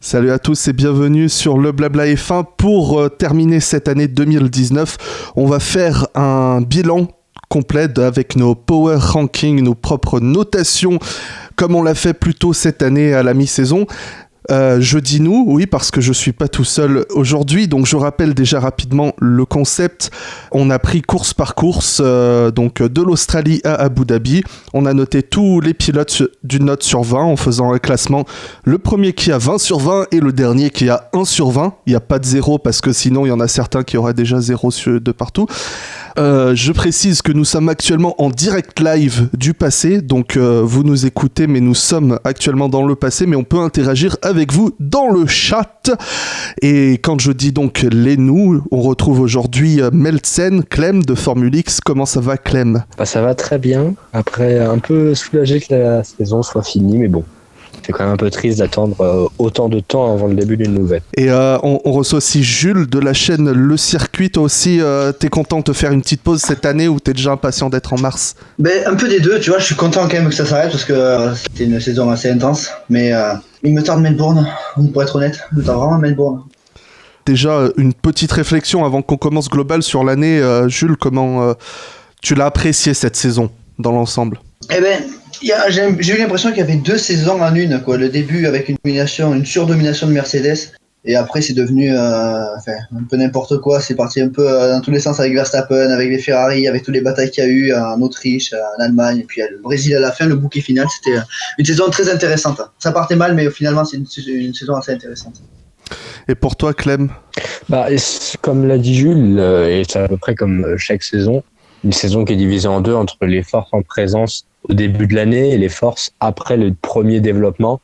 Salut à tous et bienvenue sur le Blabla F1 pour terminer cette année 2019. On va faire un bilan complet avec nos power rankings, nos propres notations, comme on l'a fait plus tôt cette année à la mi-saison. Je dis nous, oui, parce que je suis pas tout seul aujourd'hui, donc je rappelle déjà rapidement le concept. On a pris course par course, donc de l'Australie à Abu Dhabi. On a noté tous les pilotes d'une note sur 20 en faisant un classement. Le premier qui a 20 sur 20 et le dernier qui a 1 sur 20. Il n'y a pas de 0 parce que sinon il y en a certains qui auraient déjà 0 de partout. Je précise que nous sommes actuellement en direct live du passé, donc vous nous écoutez, mais nous sommes actuellement dans le passé, mais on peut interagir avec vous dans le chat. Et quand je dis donc les nous, on retrouve aujourd'hui Meltsen, Clem de Formule X. Comment ça va, Clem ? Ça va très bien, après un peu soulagé que la saison soit finie, mais bon. C'est quand même un peu triste d'attendre autant de temps avant le début d'une nouvelle. Et on reçoit aussi Jules de la chaîne Le Circuit. Toi aussi, t'es content de te faire une petite pause cette année ou t'es déjà impatient d'être en mars ? Un peu des deux, tu vois, je suis content quand même que ça s'arrête parce que c'était une saison assez intense. Mais il me tarde Melbourne, pour être honnête, il me tarde vraiment Melbourne. Déjà, une petite réflexion avant qu'on commence global sur l'année. Jules, comment tu l'as apprécié cette saison dans l'ensemble ? J'ai eu l'impression qu'il y avait deux saisons en une, quoi. Le début avec une surdomination de Mercedes, et après c'est devenu un peu n'importe quoi. C'est parti un peu dans tous les sens avec Verstappen, avec les Ferrari, avec toutes les batailles qu'il y a eu en Autriche, en Allemagne, et puis le Brésil à la fin, le bouquet final. C'était une saison très intéressante. Ça partait mal, mais finalement c'est une saison assez intéressante. Et pour toi, Clem ? Comme l'a dit Jules, et c'est à peu près comme chaque saison, une saison qui est divisée en deux entre les forces en présence au début de l'année et les forces après le premier développement.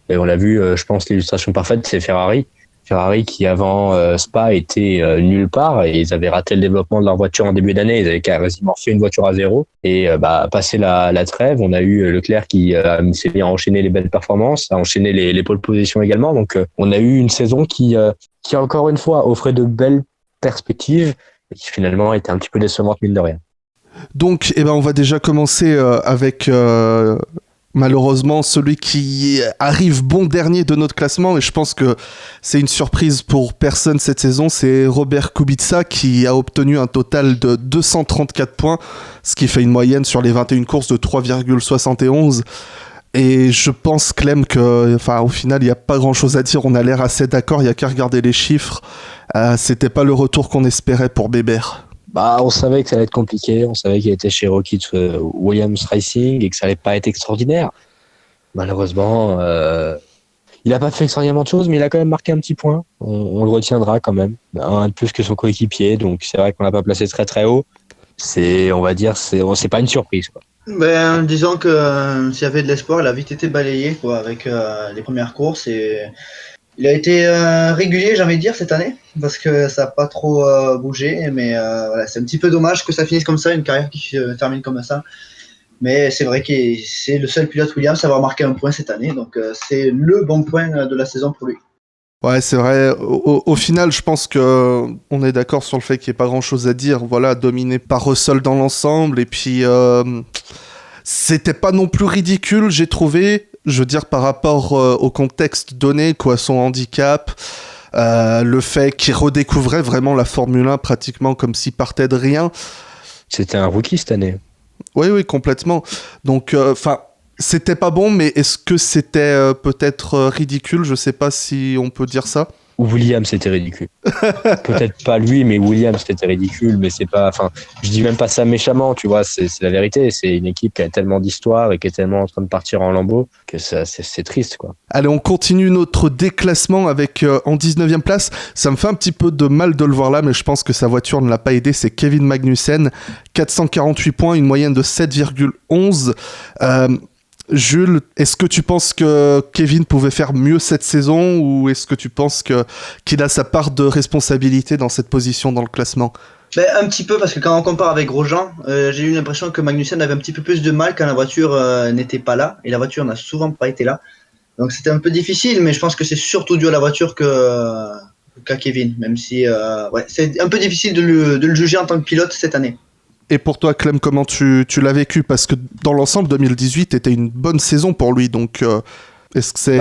Et on l'a vu, je pense l'illustration parfaite, c'est Ferrari. Ferrari qui avant Spa était nulle part et ils avaient raté le développement de leur voiture en début d'année. Ils avaient quasiment fait une voiture à zéro. Et passé la trêve, on a eu Leclerc qui s'est mis à enchaîner les belles performances, à enchaîner les pole positions également. Donc on a eu une saison qui encore une fois offrait de belles perspectives et qui finalement était un petit peu décevante mine de rien. Donc, on va déjà commencer avec malheureusement celui qui arrive bon dernier de notre classement, et je pense que c'est une surprise pour personne cette saison, c'est Robert Kubica qui a obtenu un total de 234 points, ce qui fait une moyenne sur les 21 courses de 3,71. Et je pense, Clem, au final, il n'y a pas grand-chose à dire, on a l'air assez d'accord, il n'y a qu'à regarder les chiffres. C'était pas le retour qu'on espérait pour Bébert. On savait que ça allait être compliqué, on savait qu'il était chez Rocket Williams Racing et que ça allait pas être extraordinaire. Malheureusement, il a pas fait extraordinairement de choses, mais il a quand même marqué un petit point. On le retiendra quand même. Un de plus que son coéquipier, donc c'est vrai qu'on l'a pas placé très très haut. C'est pas une surprise, quoi. Disons que s'il y avait de l'espoir, il a vite été balayé, quoi, avec les premières courses, et il a été régulier, j'ai envie de dire, cette année, parce que ça n'a pas trop bougé, mais voilà, c'est un petit peu dommage que ça finisse comme ça, une carrière qui se termine comme ça. Mais c'est vrai que c'est le seul pilote Williams à avoir marqué un point cette année, donc c'est le bon point de la saison pour lui. Ouais, c'est vrai. Au final, je pense que on est d'accord sur le fait qu'il n'y ait pas grand-chose à dire. Voilà, dominé par Russell dans l'ensemble, et puis c'était pas non plus ridicule, j'ai trouvé. Je veux dire, par rapport au contexte donné, quoi, son handicap, le fait qu'il redécouvrait vraiment la Formule 1 pratiquement comme s'il partait de rien. C'était un rookie cette année. Oui, complètement. Donc, c'était pas bon, mais est-ce que c'était peut-être ridicule ? Je sais pas si on peut dire ça. Williams, c'était ridicule. Peut-être pas lui, mais Williams, c'était ridicule. Mais c'est pas, je dis même pas ça méchamment, tu vois. C'est la vérité. C'est une équipe qui a tellement d'histoire et qui est tellement en train de partir en lambeaux que c'est triste, quoi. Allez, on continue notre déclassement avec en 19e place. Ça me fait un petit peu de mal de le voir là, mais je pense que sa voiture ne l'a pas aidé. C'est Kevin Magnussen, 448 points, une moyenne de 7,11. Jules, est-ce que tu penses que Kevin pouvait faire mieux cette saison, ou est-ce que tu penses qu'il a sa part de responsabilité dans cette position dans le classement ? Un petit peu, parce que quand on compare avec Grosjean, j'ai eu l'impression que Magnussen avait un petit peu plus de mal quand la voiture n'était pas là, et la voiture n'a souvent pas été là. Donc c'était un peu difficile, mais je pense que c'est surtout dû à la voiture qu'à Kevin, même si c'est un peu difficile de le juger en tant que pilote cette année. Et pour toi, Clem, comment tu l'as vécu ? Parce que dans l'ensemble, 2018 était une bonne saison pour lui, donc est-ce que c'est...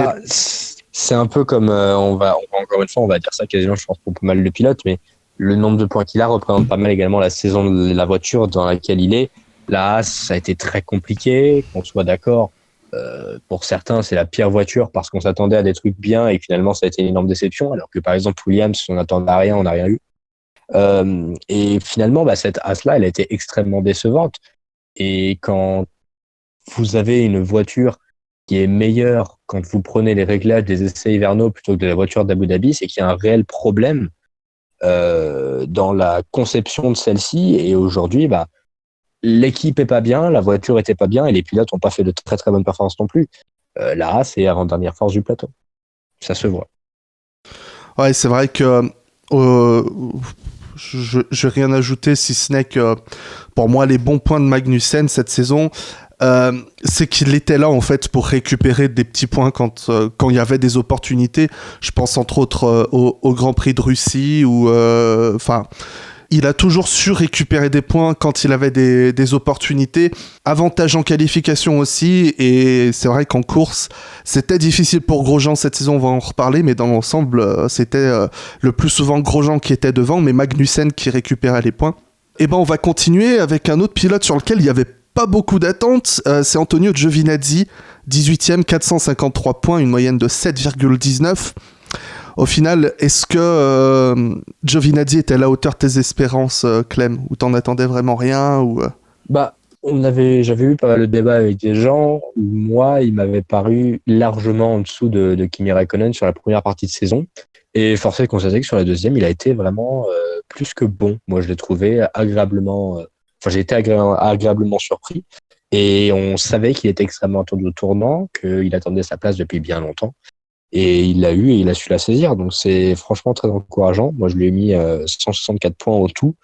c'est un peu comme, encore une fois, on va dire ça quasiment, je pense, pour pas mal de pilotes, mais le nombre de points qu'il a représente pas mal également la saison de la voiture dans laquelle il est. Là, ça a été très compliqué, qu'on soit d'accord. Pour certains, c'est la pire voiture parce qu'on s'attendait à des trucs bien et finalement, ça a été une énorme déception. Alors que par exemple, Williams, on n'attendait à rien, on n'a rien eu. Et finalement, cette As-là, elle a été extrêmement décevante. Et quand vous avez une voiture qui est meilleure quand vous prenez les réglages des essais hivernaux plutôt que de la voiture d'Abu Dhabi, c'est qu'il y a un réel problème dans la conception de celle-ci. Et aujourd'hui, l'équipe est pas bien, la voiture était pas bien et les pilotes n'ont pas fait de très très bonnes performances non plus. La Haas est avant-dernière force du plateau. Ça se voit. Ouais, c'est vrai que je vais rien ajouter si ce n'est que pour moi les bons points de Magnussen cette saison, c'est qu'il était là en fait pour récupérer des petits points quand il y avait des opportunités. Je pense entre autres au Grand Prix de Russie ou il a toujours su récupérer des points quand il avait des opportunités. Avantage en qualification aussi. Et c'est vrai qu'en course, c'était difficile pour Grosjean cette saison, on va en reparler. Mais dans l'ensemble, c'était le plus souvent Grosjean qui était devant, mais Magnussen qui récupérait les points. Et on va continuer avec un autre pilote sur lequel il n'y avait pas beaucoup d'attentes. C'est Antonio Giovinazzi, 18e, 453 points, une moyenne de 7,19. Au final, est-ce que Giovinazzi était à la hauteur de tes espérances, Clem, ou t'en attendais vraiment rien ou... J'avais eu pas mal de débats avec des gens où moi, il m'avait paru largement en dessous de Kimi Räikkönen sur la première partie de saison. Et forcé de constater que sur la deuxième, il a été vraiment plus que bon. Moi, je l'ai trouvé agréablement... j'ai été agréablement surpris. Et on savait qu'il était extrêmement attendu au tournant, qu'il attendait sa place depuis bien longtemps. Et il l'a eu et il a su la saisir. Donc, c'est franchement très encourageant. Moi, je lui ai mis 164 points au tout.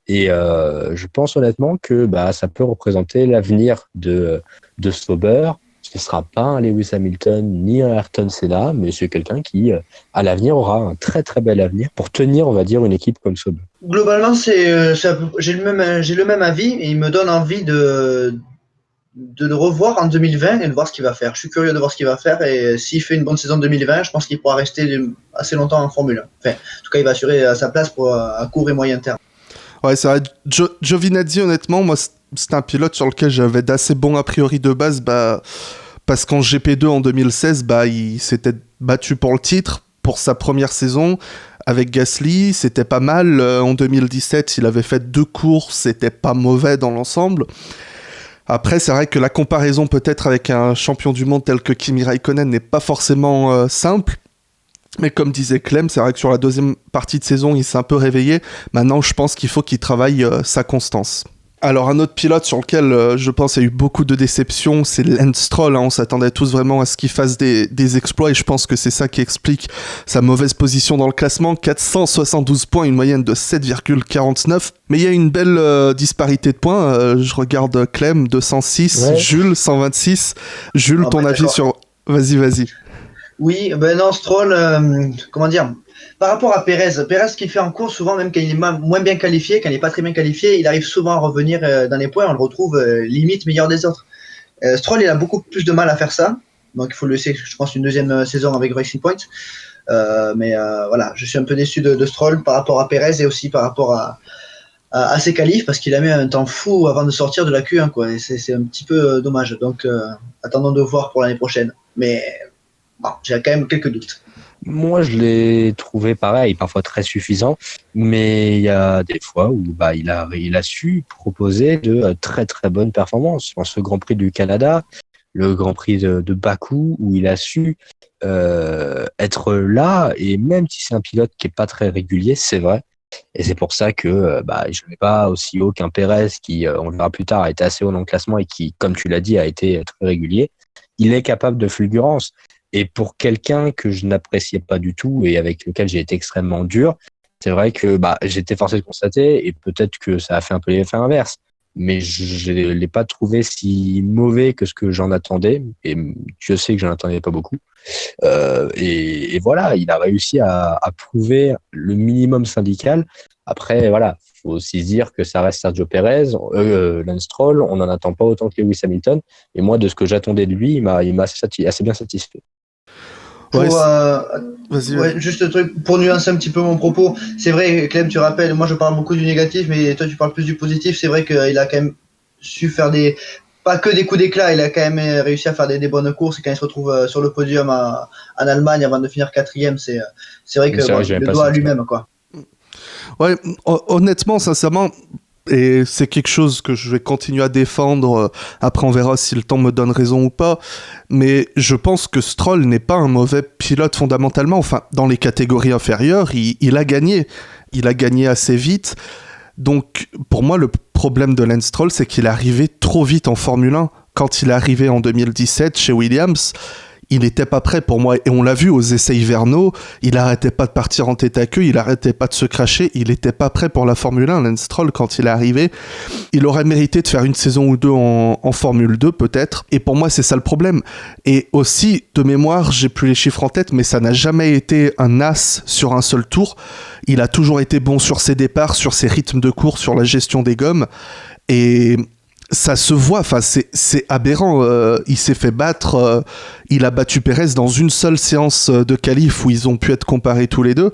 Et je pense honnêtement que ça peut représenter l'avenir de Sauber. Ce ne sera pas un Lewis Hamilton ni un Ayrton Senna, mais c'est quelqu'un qui, à l'avenir, aura un très très bel avenir pour tenir, on va dire, une équipe comme Sauber. Globalement, j'ai le même avis et il me donne envie de le revoir en 2020 et de voir ce qu'il va faire. Je suis curieux de voir ce qu'il va faire et s'il fait une bonne saison 2020, je pense qu'il pourra rester assez longtemps en Formule 1. Enfin, en tout cas, il va assurer sa place pour à court et moyen terme. Ouais, c'est vrai. Giovinazzi, honnêtement, moi, c'est un pilote sur lequel j'avais d'assez bons a priori de base, parce qu'en GP2 en 2016, il s'était battu pour le titre pour sa première saison avec Gasly, c'était pas mal. En 2017, il avait fait 2 courses, c'était pas mauvais dans l'ensemble. Après, c'est vrai que la comparaison peut-être avec un champion du monde tel que Kimi Räikkönen n'est pas forcément simple. Mais comme disait Clem, c'est vrai que sur la deuxième partie de saison, il s'est un peu réveillé. Maintenant, je pense qu'il faut qu'il travaille sa constance. Alors, un autre pilote sur lequel je pense il y a eu beaucoup de déceptions, c'est Lance Stroll. On s'attendait tous vraiment à ce qu'il fasse des exploits et je pense que c'est ça qui explique sa mauvaise position dans le classement. 472 points, une moyenne de 7,49. Mais il y a une belle disparité de points. Je regarde Clem, 206, ouais. Jules, 126. Jules, ton avis sur... Vas-y. Oui, non, Stroll, comment dire, par rapport à Pérez qui fait en course, souvent même quand il est moins bien qualifié, quand il n'est pas très bien qualifié, il arrive souvent à revenir dans les points, on le retrouve limite meilleur des autres. Stroll, il a beaucoup plus de mal à faire ça, donc il faut le laisser, je pense, une deuxième saison avec Racing Point. Mais voilà, je suis un peu déçu de Stroll par rapport à Pérez et aussi par rapport à ses qualifs, parce qu'il a mis un temps fou avant de sortir de la Q1, quoi, et c'est un petit peu dommage. Donc attendons de voir pour l'année prochaine. Mais bon, j'ai quand même quelques doutes. Moi, je l'ai trouvé pareil, parfois très suffisant, mais il y a des fois où il a su proposer de très très bonnes performances. Dans ce Grand Prix du Canada, le Grand Prix de Bakou, où il a su être là, et même si c'est un pilote qui est pas très régulier, c'est vrai. Et c'est pour ça que je ne mets pas aussi haut qu'un Pérez qui, on le verra plus tard, a été assez haut dans le classement et qui, comme tu l'as dit, a été très régulier. Il est capable de fulgurance. Et pour quelqu'un que je n'appréciais pas du tout et avec lequel j'ai été extrêmement dur, c'est vrai que j'étais forcé de constater, et peut-être que ça a fait un peu l'effet inverse, mais je ne l'ai pas trouvé si mauvais que ce que j'en attendais, et je sais que j'en attendais pas beaucoup. Et voilà, il a réussi à prouver le minimum syndical. Après, voilà, il faut aussi se dire que ça reste Sergio Pérez, Lance Stroll, on n'en attend pas autant que Lewis Hamilton, et moi, de ce que j'attendais de lui, il m'a assez bien satisfait. Ouais, Pour, vas-y. ouais, juste un truc, pour nuancer un petit peu mon propos, c'est vrai, Clem, tu rappelles, moi je parle beaucoup du négatif, mais toi tu parles plus du positif. C'est vrai qu'il a quand même su faire pas que des coups d'éclat, il a quand même réussi à faire des bonnes courses. Et quand il se retrouve sur le podium en Allemagne avant de finir quatrième, c'est vrai que C'est vrai, il le doit à lui-même, quoi. Ouais, honnêtement, sincèrement, et c'est quelque chose que je vais continuer à défendre. Après, on verra si le temps me donne raison ou pas. Mais je pense que Stroll n'est pas un mauvais pilote fondamentalement. Enfin, dans les catégories inférieures, il a gagné. Il a gagné assez vite. Donc, pour moi, le problème de Lance Stroll, c'est qu'il est arrivé trop vite en Formule 1. Quand il est arrivé en 2017 chez Williams, il n'était pas prêt pour moi. Et on l'a vu aux essais hivernaux, il n'arrêtait pas de partir en tête à queue, il n'arrêtait pas de se cracher, il n'était pas prêt pour la Formule 1. Lance Stroll, quand il est arrivé, il aurait mérité de faire une saison ou deux en Formule 2 peut-être. Et pour moi, c'est ça le problème. Et aussi, de mémoire, j'ai plus les chiffres en tête, mais ça n'a jamais été un as sur un seul tour. Il a toujours été bon sur ses départs, sur ses rythmes de course, sur la gestion des gommes. Et ça se voit, enfin, c'est aberrant. Il s'est fait battre, il a battu Pérez dans une seule séance de qualif où ils ont pu être comparés tous les deux.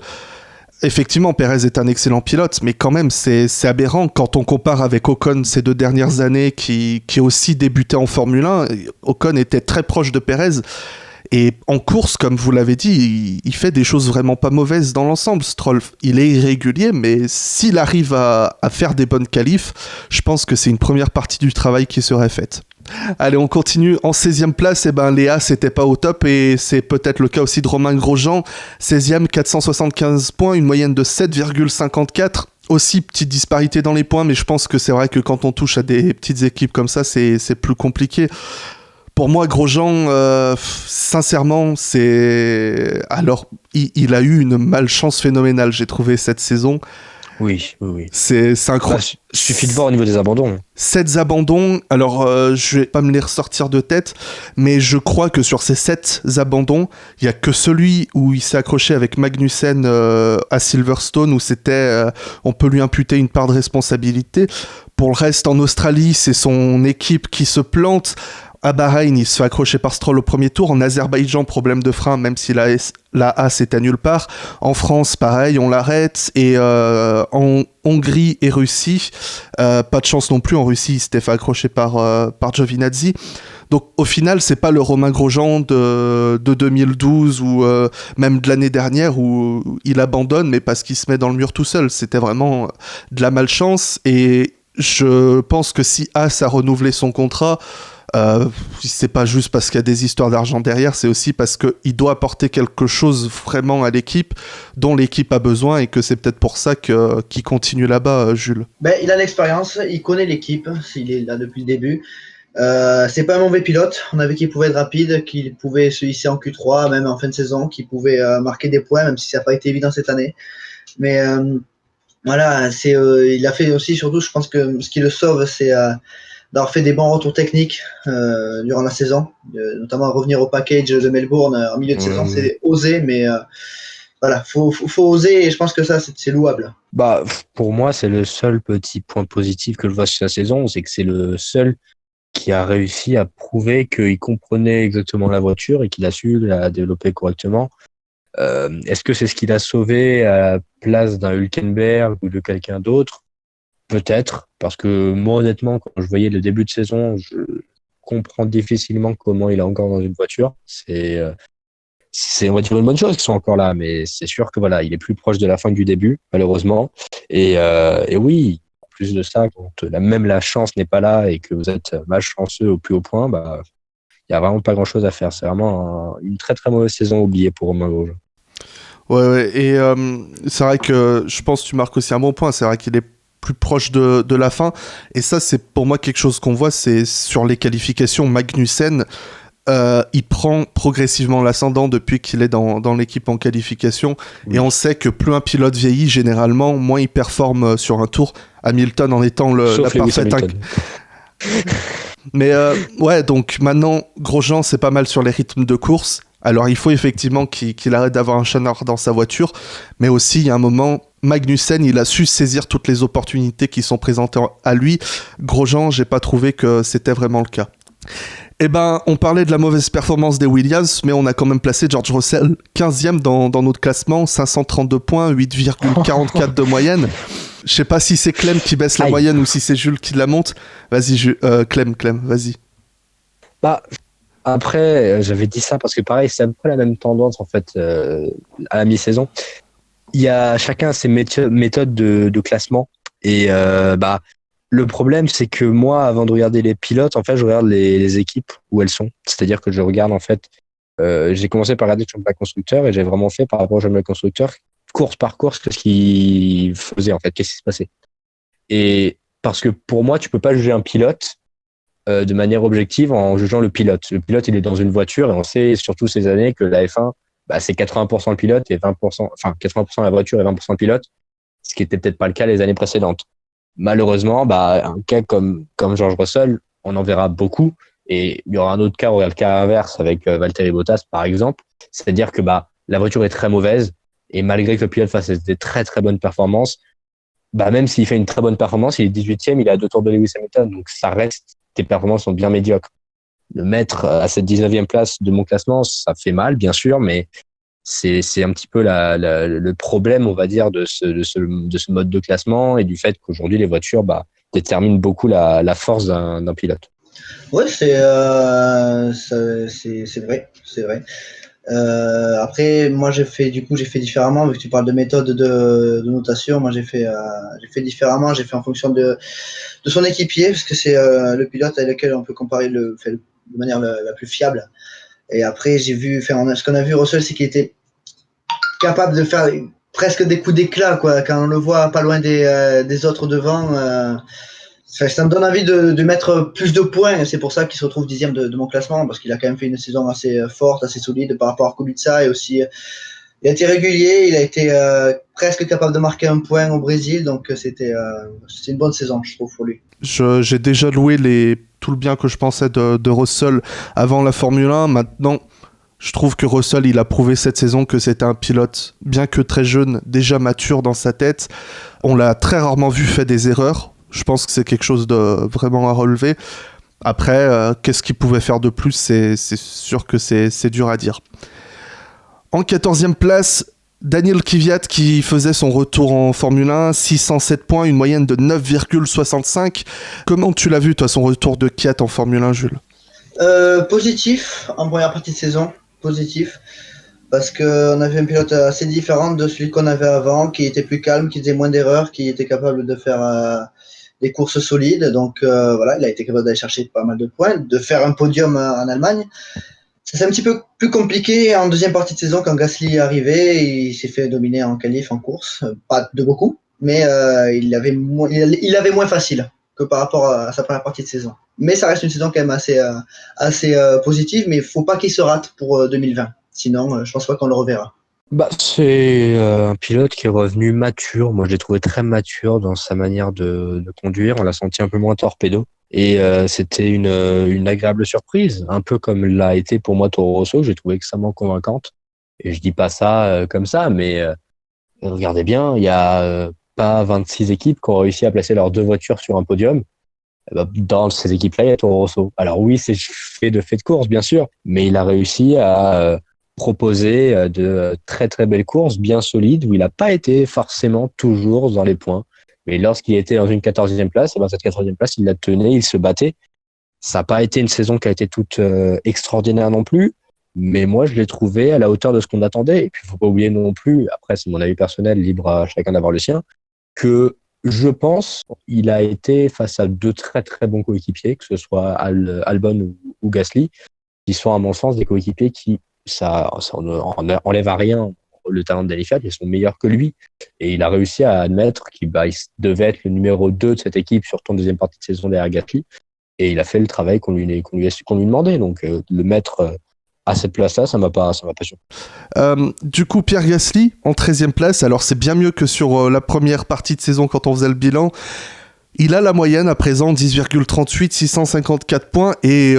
Effectivement, Pérez est un excellent pilote, mais quand même, c'est aberrant quand on compare avec Ocon ces 2 dernières années qui aussi débutait en Formule 1. Ocon était très proche de Pérez. Et en course, comme vous l'avez dit, il fait des choses vraiment pas mauvaises dans l'ensemble. Stroll, il est irrégulier, mais s'il arrive à faire des bonnes qualifs, je pense que c'est une première partie du travail qui serait faite. Allez, on continue. En 16e place, Léa, c'était pas au top, et c'est peut-être le cas aussi de Romain Grosjean. 16e, 475 points, une moyenne de 7,54. Aussi, petite disparité dans les points, mais je pense que c'est vrai que quand on touche à des petites équipes comme ça, c'est plus compliqué. Pour moi, Grosjean, sincèrement, c'est... Alors, il a eu une malchance phénoménale, j'ai trouvé, cette saison. Oui. C'est incroyable. Il suffit de voir au niveau des abandons. 7 abandons, alors je vais pas me les ressortir de tête, mais je crois que sur ces 7 abandons, il y a que celui où il s'est accroché avec Magnussen à Silverstone, où c'était, on peut lui imputer une part de responsabilité. Pour le reste, en Australie, c'est son équipe qui se plante. À Bahreïn, il se fait accrocher par Stroll au premier tour. En Azerbaïdjan, problème de frein, même si la As est à nulle part. En France, pareil, on l'arrête. Et en Hongrie et Russie, pas de chance non plus. En Russie, il s'était fait accrocher par Giovinazzi. Donc au final, c'est pas le Romain Grosjean de 2012 ou même de l'année dernière où il abandonne, mais parce qu'il se met dans le mur tout seul. C'était vraiment de la malchance. Et je pense que si As a renouvelé son contrat, c'est pas juste parce qu'il y a des histoires d'argent derrière, c'est aussi parce qu'il doit apporter quelque chose vraiment à l'équipe dont l'équipe a besoin, et que c'est peut-être pour ça qu'il continue là-bas, Jules. Ben, il a l'expérience, il connaît l'équipe, il est là depuis le début. C'est pas un mauvais pilote, on a vu qu'il pouvait être rapide, qu'il pouvait se hisser en Q3, même en fin de saison, qu'il pouvait marquer des points, même si ça n'a pas été évident cette année. Mais voilà, il a fait aussi, surtout, je pense que ce qui le sauve, c'est d'avoir fait des bons retours techniques durant la saison, notamment revenir au package de Melbourne en milieu de saison, c'est osé, mais voilà, faut oser, et je pense que ça, c'est louable. Bah, pour moi, c'est le seul petit point positif que je vois sur sa saison, c'est que c'est le seul qui a réussi à prouver qu'il comprenait exactement la voiture et qu'il a su la développer correctement. Est-ce que c'est ce qui l'a sauvé à la place d'un Hülkenberg ou de quelqu'un d'autre? Peut-être, parce que moi, honnêtement, quand je voyais le début de saison, je comprends difficilement comment il est encore dans une voiture. C'est, on va dire, une bonne chose qu'ils sont encore là, mais c'est sûr que voilà, il est plus proche de la fin que du début, malheureusement. Et oui, en plus de ça, quand même la chance n'est pas là et que vous êtes malchanceux au plus haut point, bah, il n'y a vraiment pas grand-chose à faire. C'est vraiment une très très mauvaise saison oubliée pour Romain Grosjean. Ouais, et c'est vrai que je pense que tu marques aussi un bon point. C'est vrai qu'il est plus proche de la fin, et ça, c'est pour moi quelque chose qu'on voit, c'est sur les qualifications. Magnussen, il prend progressivement l'ascendant depuis qu'il est dans l'équipe en qualification, oui. Et on sait que plus un pilote vieillit, généralement, moins il performe sur un tour. Hamilton en étant la parfaite... Mais ouais, donc maintenant, Grosjean, c'est pas mal sur les rythmes de course. Alors il faut effectivement qu'il arrête d'avoir un chat noir dans sa voiture, mais aussi il y a un moment, Magnussen, il a su saisir toutes les opportunités qui sont présentées à lui. Grosjean, j'ai pas trouvé que c'était vraiment le cas. Eh ben, on parlait de la mauvaise performance des Williams, mais on a quand même placé George Russell 15e dans notre classement, 532 points, 8,44 de moyenne. Je sais pas si c'est Clem qui baisse la moyenne ou si c'est Jules qui la monte. Vas-y, Clem, vas-y. Bah, après, j'avais dit ça parce que pareil, c'est à peu près la même tendance en fait à la mi-saison. Il y a chacun ses méthodes de classement et le problème c'est que moi, avant de regarder les pilotes, en fait, je regarde les équipes où elles sont. C'est-à-dire que je regarde en fait, j'ai commencé par regarder le championnat constructeur et j'ai vraiment fait par rapport au championnat constructeur course par course qu'est-ce qu'il faisait en fait, qu'est-ce qui se passait. Et parce que pour moi, tu peux pas juger un pilote de manière objective en jugeant le pilote. Le pilote, il est dans une voiture et on sait surtout ces années que la F1, c'est 80% le pilote et 80% la voiture et 20% le pilote, ce qui était peut-être pas le cas les années précédentes. Malheureusement, un cas comme George Russell, on en verra beaucoup et il y aura un autre cas, on regarde le cas inverse avec Valtteri Bottas par exemple, c'est-à-dire que la voiture est très mauvaise et malgré que le pilote fasse des très très bonnes performances, même s'il fait une très bonne performance, il est 18e, il est à 2 tours de Lewis Hamilton, donc ça reste, tes performances sont bien médiocres. Le mettre à cette 19e place de mon classement, ça fait mal, bien sûr, mais c'est un petit peu le problème, on va dire, de ce mode de classement et du fait qu'aujourd'hui, les voitures déterminent beaucoup la force d'un pilote. Ouais, c'est vrai, c'est vrai. Après, moi j'ai fait différemment, vu que tu parles de méthode de notation. Moi j'ai fait différemment, j'ai fait en fonction de son équipier, parce que c'est le pilote avec lequel on peut comparer de manière la plus fiable. Et après, ce qu'on a vu Russell, c'est qu'il était capable de faire presque des coups d'éclat, quoi, quand on le voit pas loin des autres devant. Ça me donne envie de mettre plus de points. C'est pour ça qu'il se retrouve 10e de mon classement, parce qu'il a quand même fait une saison assez forte, assez solide par rapport à Kubica, et aussi il a été régulier, il a été presque capable de marquer un point au Brésil, donc c'était une bonne saison, je trouve, pour lui. J'ai déjà loué tout le bien que je pensais de Russell avant la Formule 1. Maintenant, je trouve que Russell, il a prouvé cette saison que c'était un pilote, bien que très jeune, déjà mature dans sa tête. On l'a très rarement vu faire des erreurs. Je pense que c'est quelque chose de vraiment à relever. Après, qu'est-ce qu'il pouvait faire de plus, c'est sûr que c'est dur à dire. En 14e place, Daniel Kvyat qui faisait son retour en Formule 1, 607 points, une moyenne de 9,65. Comment tu l'as vu, toi, son retour de Kvyat en Formule 1, Jules ? Positif, en première partie de saison, positif. Parce qu'on avait un pilote assez différent de celui qu'on avait avant, qui était plus calme, qui faisait moins d'erreurs, qui était capable de faire des courses solides. Donc voilà, il a été capable d'aller chercher pas mal de points, de faire un podium en Allemagne. C'est un petit peu plus compliqué en deuxième partie de saison quand Gasly est arrivé. Il s'est fait dominer en qualif, en course, pas de beaucoup, mais il avait moins facile que par rapport à sa première partie de saison. Mais ça reste une saison quand même assez positive, mais il ne faut pas qu'il se rate pour 2020. Sinon, je pense pas qu'on le reverra. C'est un pilote qui est revenu mature. Moi, je l'ai trouvé très mature dans sa manière de conduire. On l'a senti un peu moins torpedo. Et c'était une agréable surprise, un peu comme l'a été pour moi Toro Rosso. J'ai trouvé extrêmement convaincante. Et je dis pas ça comme ça, mais regardez bien, il y a pas 26 équipes qui ont réussi à placer leurs 2 voitures sur un podium. Dans ces équipes-là, il y a Toro Rosso. Alors oui, c'est fait de course, bien sûr, mais il a réussi à proposer de très très belles courses, bien solides, où il n'a pas été forcément toujours dans les points. Mais lorsqu'il était dans une 14e place, cette 14e place, il la tenait, il se battait. Ça n'a pas été une saison qui a été toute extraordinaire non plus, mais moi, je l'ai trouvé à la hauteur de ce qu'on attendait. Et puis, il ne faut pas oublier non plus, après, c'est mon avis personnel, libre à chacun d'avoir le sien, que je pense il a été face à 2 très très bons coéquipiers, que ce soit Albon ou Gasly, qui sont à mon sens des coéquipiers qui, ça enlève à rien le talent de Daniel, ils sont meilleurs que lui. Et il a réussi à admettre qu'il devait être le numéro 2 de cette équipe, surtout en deuxième partie de saison derrière Gasly. Et il a fait le travail qu'on lui demandait. Donc, le mettre à cette place-là, ça m'a pas surpris. Du coup, Pierre Gasly, en 13e place, alors c'est bien mieux que sur la première partie de saison quand on faisait le bilan. Il a la moyenne à présent, 10,38, 654 points, et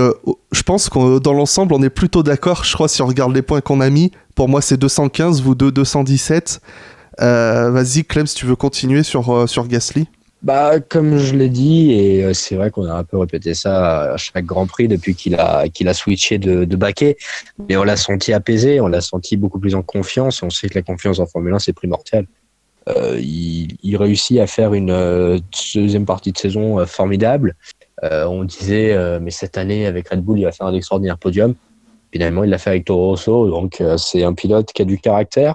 je pense que dans l'ensemble, on est plutôt d'accord. Je crois, si on regarde les points qu'on a mis, pour moi c'est 215, vous deux 217. Vas-y Clem, si tu veux continuer sur Gasly. Bah, comme je l'ai dit, et c'est vrai qu'on a un peu répété ça à chaque Grand Prix depuis qu'il a switché de baquet, mais on l'a senti apaisé, on l'a senti beaucoup plus en confiance. On sait que la confiance en Formule 1 c'est primordial. Il réussit à faire une deuxième partie de saison formidable. On disait, mais cette année avec Red Bull, il va faire un extraordinaire podium. Finalement, il l'a fait avec Toro Rosso, donc c'est un pilote qui a du caractère.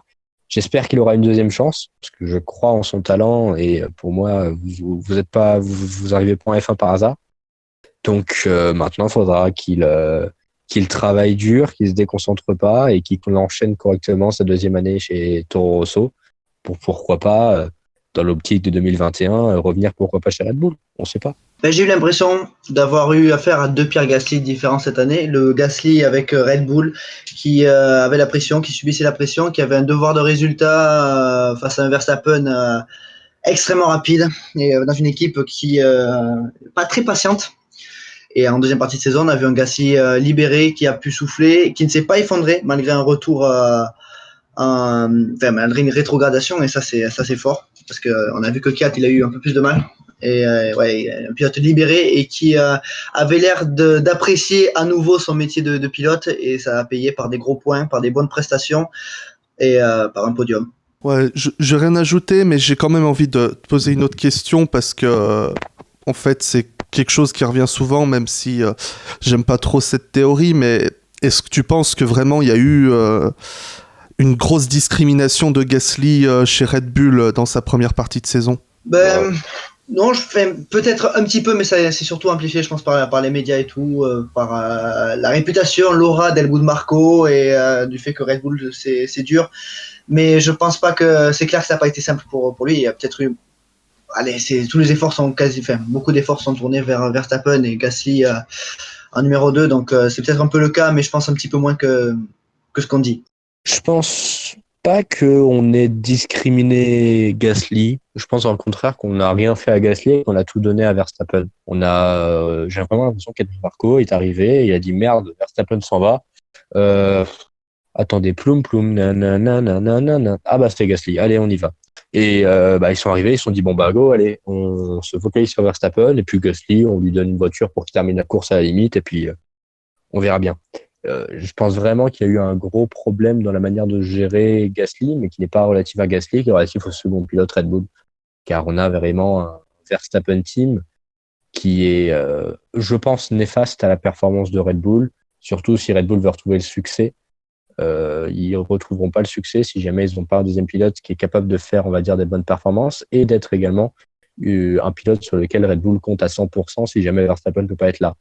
J'espère qu'il aura une deuxième chance, parce que je crois en son talent et pour moi, vous arrivez pas en F1 par hasard. Donc maintenant, il faudra qu'il travaille dur, qu'il se déconcentre pas et qu'il enchaîne correctement sa deuxième année chez Toro Rosso pour pourquoi pas, dans l'optique de 2021, revenir pourquoi pas chez Red Bull. On sait pas. Ben, j'ai eu l'impression d'avoir eu affaire à deux Pierre Gasly différents cette année. Le Gasly avec Red Bull qui avait la pression, qui subissait la pression, qui avait un devoir de résultat face à un Verstappen extrêmement rapide et dans une équipe qui pas très patiente. Et en deuxième partie de saison, on a vu un Gasly libéré qui a pu souffler, qui ne s'est pas effondré malgré un retour, malgré une rétrogradation. Et ça c'est fort parce que on a vu que Kiat il a eu un peu plus de mal. Et un pilote libéré et qui avait l'air d'apprécier à nouveau son métier de pilote et ça a payé par des gros points, par des bonnes prestations et par un podium. Ouais, j'ai rien ajouté, mais j'ai quand même envie de te poser une autre question parce que, en fait, c'est quelque chose qui revient souvent, même si j'aime pas trop cette théorie, mais est-ce que tu penses que vraiment il y a eu une grosse discrimination de Gasly chez Red Bull dans sa première partie de saison? Ben, non, je fais peut-être un petit peu, mais ça, c'est surtout amplifié, je pense, par les médias et tout, par la réputation, l'aura d'Helmut Marko et du fait que Red Bull, c'est dur. Mais je pense pas que c'est clair que ça n'a pas été simple pour lui. Il y a peut-être eu. Allez, tous les efforts sont beaucoup d'efforts sont tournés vers Verstappen et Gasly en numéro 2, donc c'est peut-être un peu le cas, mais je pense un petit peu moins que ce qu'on dit. Je pense pas qu'on ait discriminé Gasly. Je pense au contraire qu'on n'a rien fait à Gasly et qu'on a tout donné à Verstappen. J'ai vraiment l'impression qu'Helmut Marko est arrivé, il a dit merde, Verstappen s'en va. Attendez, ploum, nanana. Ah bah c'était Gasly, allez on y va. Et ils sont arrivés, ils se sont dit bon bah go, allez, on se focalise sur Verstappen et puis Gasly, on lui donne une voiture pour qu'il termine la course à la limite et puis on verra bien. Je pense vraiment qu'il y a eu un gros problème dans la manière de gérer Gasly, mais qui n'est pas relatif à Gasly, qui est relatif au second pilote Red Bull, car on a vraiment un Verstappen team qui est, je pense, néfaste à la performance de Red Bull, surtout si Red Bull veut retrouver le succès. Ils ne retrouveront pas le succès si jamais ils n'ont pas un deuxième pilote qui est capable de faire, on va dire, des bonnes performances et d'être également un pilote sur lequel Red Bull compte à 100% si jamais Verstappen ne peut pas être là.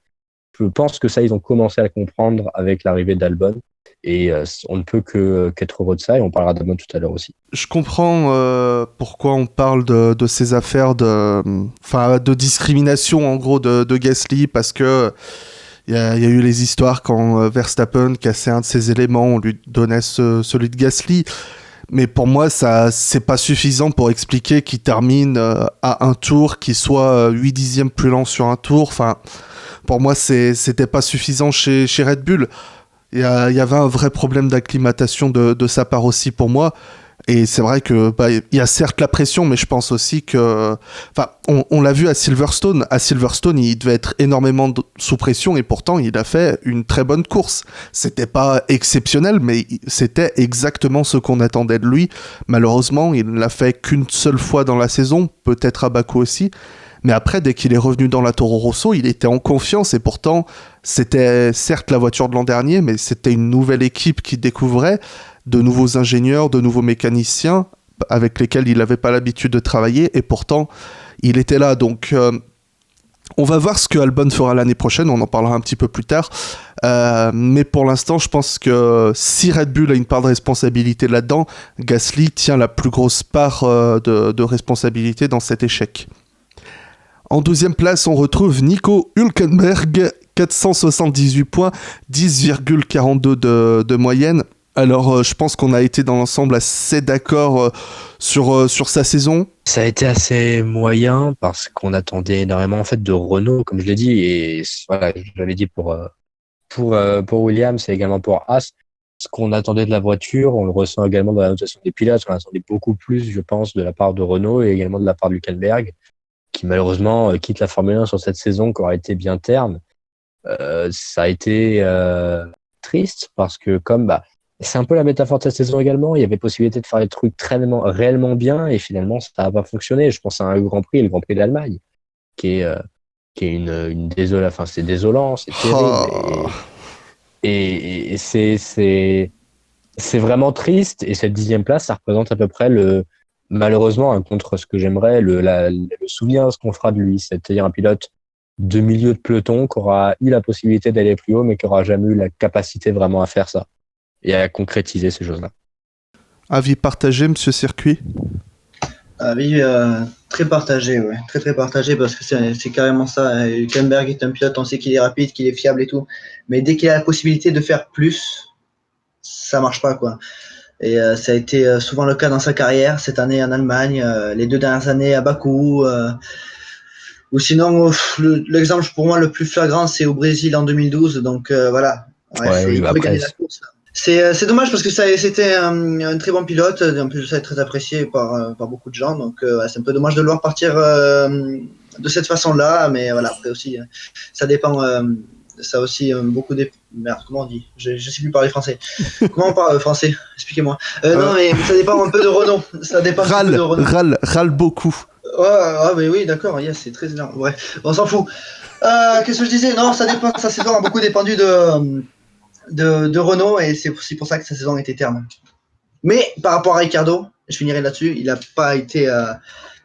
Je pense que ça, ils ont commencé à le comprendre avec l'arrivée d'Albon et on ne peut qu'être heureux de ça et on parlera d'Albon tout à l'heure aussi. Je comprends pourquoi on parle de ces affaires de discrimination en gros de Gasly parce que il y a eu les histoires quand Verstappen cassait un de ses éléments, on lui donnait celui de Gasly. Mais pour moi, ça c'est pas suffisant pour expliquer qu'il termine à un tour, qu'il soit 8 dixièmes plus lent sur un tour. Enfin, pour moi, c'était pas suffisant chez Red Bull. Il y avait un vrai problème d'acclimatation de sa part aussi pour moi. Et c'est vrai que il y a certes la pression, mais je pense aussi que, enfin, on l'a vu à Silverstone. À Silverstone, il devait être énormément sous pression et pourtant, il a fait une très bonne course. C'était pas exceptionnel, mais c'était exactement ce qu'on attendait de lui. Malheureusement, il ne l'a fait qu'une seule fois dans la saison, peut-être à Bakou aussi. Mais après, dès qu'il est revenu dans la Toro Rosso, il était en confiance et pourtant, c'était certes la voiture de l'an dernier, mais c'était une nouvelle équipe qui découvrait, de nouveaux ingénieurs, de nouveaux mécaniciens avec lesquels il n'avait pas l'habitude de travailler et pourtant, il était là. Donc, on va voir ce que Albon fera l'année prochaine, on en parlera un petit peu plus tard. Mais pour l'instant, je pense que si Red Bull a une part de responsabilité là-dedans, Gasly tient la plus grosse part de responsabilité dans cet échec. En 12e place, on retrouve Nico Hülkenberg, 478 points, 10,42 de moyenne. Alors, je pense qu'on a été dans l'ensemble assez d'accord sur sa saison. Ça a été assez moyen parce qu'on attendait énormément en fait de Renault, comme je l'ai dit, et voilà, je l'avais dit pour Williams et également pour Haas. Ce qu'on attendait de la voiture, on le ressent également dans la notation des pilotes. On attendait beaucoup plus, je pense, de la part de Renault et également de la part de Hülkenberg, qui malheureusement quitte la Formule 1 sur cette saison qui aura été bien terne. Ça a été triste parce que c'est un peu la métaphore de cette saison également. Il y avait possibilité de faire des trucs réellement bien et finalement ça n'a pas fonctionné. Je pense à un Grand Prix, le Grand Prix d'Allemagne, qui est une désolation. Enfin, c'est désolant, c'est terrible. Et c'est vraiment triste. Et cette 10e place, ça représente à peu près malheureusement, contre ce que j'aimerais, le souvenir de ce qu'on fera de lui. C'est-à-dire un pilote de milieu de peloton qui aura eu la possibilité d'aller plus haut, mais qui aura jamais eu la capacité vraiment à faire ça et à concrétiser ces choses-là. Avis partagé, monsieur Circuit? Avis très partagé, ouais. Très très partagé parce que c'est carrément ça. Hülkenberg est un pilote, on sait qu'il est rapide, qu'il est fiable et tout, mais dès qu'il a la possibilité de faire plus, ça marche pas, quoi. Et ça a été souvent le cas dans sa carrière, cette année en Allemagne, les 2 dernières années à Bakou, ou sinon l'exemple pour moi le plus flagrant c'est au Brésil en 2012, donc voilà. Il pouvait gagner la course. C'est dommage parce que c'était un très bon pilote, en plus ça est très apprécié par beaucoup de gens, donc c'est un peu dommage de le voir partir de cette façon-là, mais voilà, après aussi ça dépend. Ça aussi beaucoup des... Merde, comment on dit? Je sais plus parler français. Comment on parle français? Expliquez-moi. Non, mais ça dépend un peu de Renault. Ça dépend un peu de Renault. Râle beaucoup. Mais oui, d'accord, c'est très énorme. Bref, on s'en fout. Qu'est-ce que je disais? Non, ça dépend. Sa saison a beaucoup dépendu de Renault et c'est aussi pour ça que sa saison était terne. Mais par rapport à Ricciardo, je finirai là-dessus, il n'a pas été...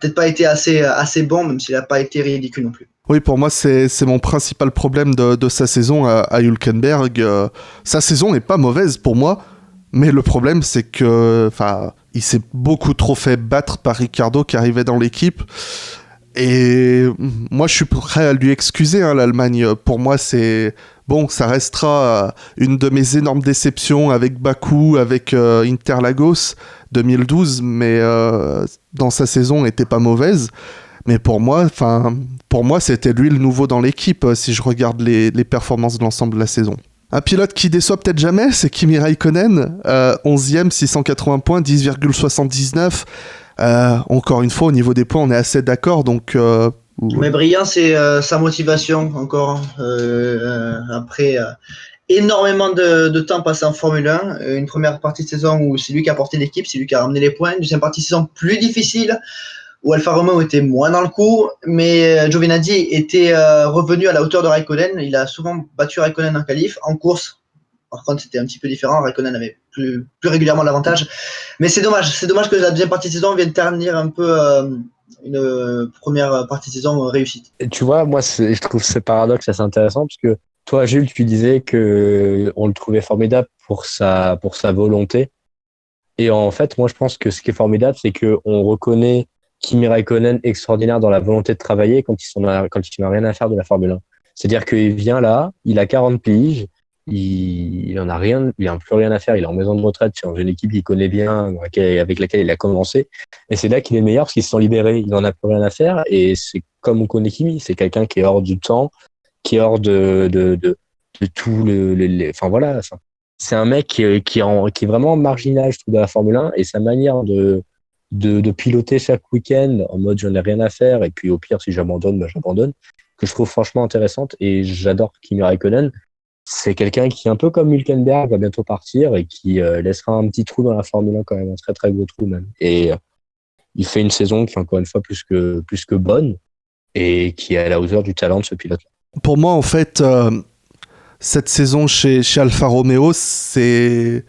peut-être pas été assez bon, même s'il n'a pas été ridicule non plus. Oui, pour moi, c'est mon principal problème de sa saison à Hülkenberg. Sa saison n'est pas mauvaise pour moi, mais le problème, c'est que, il s'est beaucoup trop fait battre par Ricciardo qui arrivait dans l'équipe. Et moi, je suis prêt à lui excuser, l'Allemagne. Pour moi, ça restera une de mes énormes déceptions avec Bakou, avec Interlagos 2012, mais dans sa saison, n'était pas mauvaise. Mais pour moi, c'était lui le nouveau dans l'équipe, si je regarde les performances de l'ensemble de la saison. Un pilote qui déçoit peut-être jamais, c'est Kimi Räikkönen, 11e, 680 points, 10,79. Encore une fois, au niveau des points, on est assez d'accord, donc... Mais brillant, c'est sa motivation, encore, après énormément de temps passé en Formule 1, une première partie de saison où c'est lui qui a porté l'équipe, c'est lui qui a ramené les points, une deuxième partie de saison plus difficile, où Alfa Romeo était moins dans le coup, mais Giovinazzi était revenu à la hauteur de Raikkonen. Il a souvent battu Raikkonen en qualif, en course. Par contre, c'était un petit peu différent. Raikkonen avait plus régulièrement l'avantage. Mais c'est dommage que la deuxième partie de saison vienne ternir un peu une première partie de saison réussite. Et tu vois, moi, je trouve ce paradoxe assez intéressant parce que toi, Jules, tu disais que on le trouvait formidable pour sa volonté. Et en fait, moi, je pense que ce qui est formidable, c'est que on reconnaît Kimi Räikkönen extraordinaire dans la volonté de travailler quand il n'a rien à faire de la Formule 1. C'est-à-dire qu'il vient là, il a 40 piges, il en a rien, il n'a plus rien à faire, il est en maison de retraite sur une équipe qu'il connaît bien, avec laquelle il a commencé. Et c'est là qu'il est meilleur parce qu'il se sent libéré, il n'en a plus rien à faire. Et c'est comme on connaît Kimi, c'est quelqu'un qui est hors du temps, qui est hors de tout enfin voilà. C'est un mec qui est vraiment marginal, je trouve, de la Formule 1 et sa manière de piloter chaque week-end en mode j'en ai rien à faire et puis au pire si j'abandonne, j'abandonne, que je trouve franchement intéressante et j'adore Kimi Räikkönen. C'est quelqu'un qui, un peu comme Hülkenberg, va bientôt partir et qui laissera un petit trou dans la Formule 1 quand même, un très très gros trou même. Et il fait une saison qui est encore une fois plus que bonne et qui est à la hauteur du talent de ce pilote. Pour moi, en fait, cette saison chez Alfa Romeo, c'est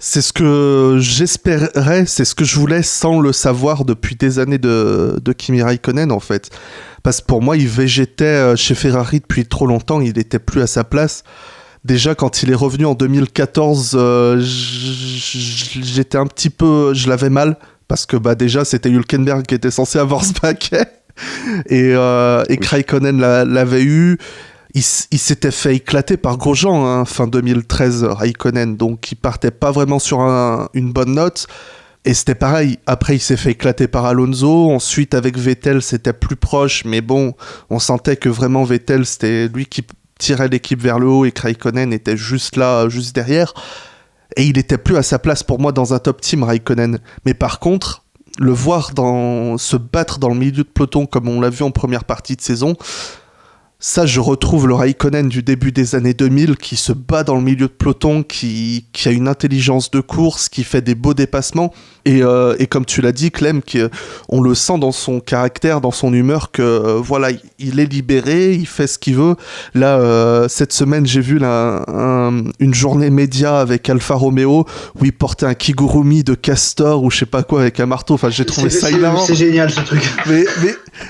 ce que j'espérais, c'est ce que je voulais sans le savoir depuis des années de Kimi Räikkönen en fait. Parce que pour moi, il végétait chez Ferrari depuis trop longtemps, il n'était plus à sa place. Déjà, quand il est revenu en 2014, j'étais un petit peu... Je l'avais mal, parce que déjà, c'était Hülkenberg qui était censé avoir ce paquet. Et Räikkönen l'avait eu. Il s'était fait éclater par Grosjean fin 2013, Räikkönen, donc il partait pas vraiment sur une bonne note. Et c'était pareil, après il s'est fait éclater par Alonso, ensuite avec Vettel c'était plus proche, mais bon, on sentait que vraiment Vettel c'était lui qui tirait l'équipe vers le haut et Räikkönen était juste là, juste derrière. Et il était plus à sa place pour moi dans un top team, Räikkönen. Mais par contre, le voir se battre dans le milieu de peloton comme on l'a vu en première partie de saison, ça, je retrouve le Raikkonen du début des années 2000 qui se bat dans le milieu de peloton, qui a une intelligence de course, qui fait des beaux dépassements. Et comme tu l'as dit, Clem, on le sent dans son caractère, dans son humeur, que voilà, il est libéré, il fait ce qu'il veut. Là, cette semaine, j'ai vu une journée média avec Alfa Romeo où il portait un kigurumi de castor ou je sais pas quoi avec un marteau. Enfin, j'ai trouvé ça hilarant. C'est génial ce truc.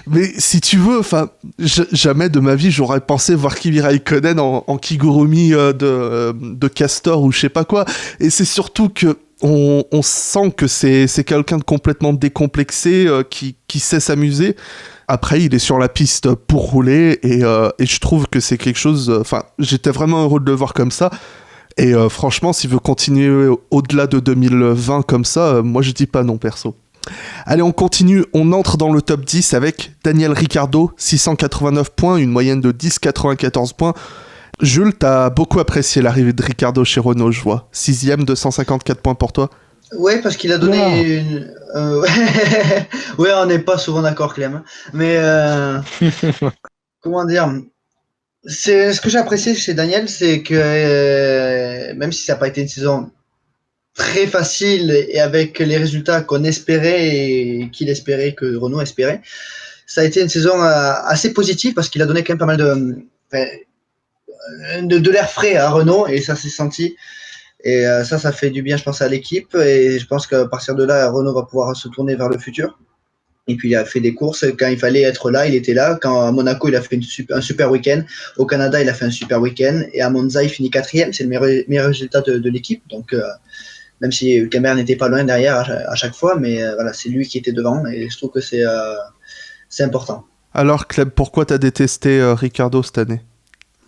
Mais si tu veux, enfin, jamais de ma vie j'aurais pensé voir Kimi Raikkonen en kigurumi de castor ou je sais pas quoi. Et c'est surtout que on sent que c'est quelqu'un de complètement décomplexé qui sait s'amuser. Après, il est sur la piste pour rouler et je trouve que c'est quelque chose. Enfin, j'étais vraiment heureux de le voir comme ça. Et franchement, s'il veut continuer au-delà de 2020 comme ça, moi je dis pas non perso. Allez, on continue, on entre dans le top 10 avec Daniel Ricciardo, 689 points, une moyenne de 10,94 points. Jules, t'as beaucoup apprécié l'arrivée de Ricciardo chez Renault, je vois. 6ème, 254 points pour toi. Ouais, parce qu'il a donné ouais, on n'est pas souvent d'accord, Clem. Mais comment dire, c'est ce que j'ai apprécié chez Daniel, c'est que même si ça n'a pas été une saison très facile et avec les résultats qu'on espérait et qu'il espérait, que Renault espérait, ça a été une saison assez positive parce qu'il a donné quand même pas mal de l'air frais à Renault et ça s'est senti. Et ça fait du bien, je pense, à l'équipe. Et je pense qu'à partir de là, Renault va pouvoir se tourner vers le futur. Et puis, il a fait des courses. Quand il fallait être là, il était là. Quand à Monaco, il a fait un super week-end. Au Canada, il a fait un super week-end. Et à Monza, il finit 4ème. C'est le meilleur résultat de l'équipe. Donc, même si Hülkenberg n'était pas loin derrière à chaque fois, mais voilà, c'est lui qui était devant. Et je trouve que c'est important. Alors, Clem, pourquoi t'as détesté Ricciardo cette année ?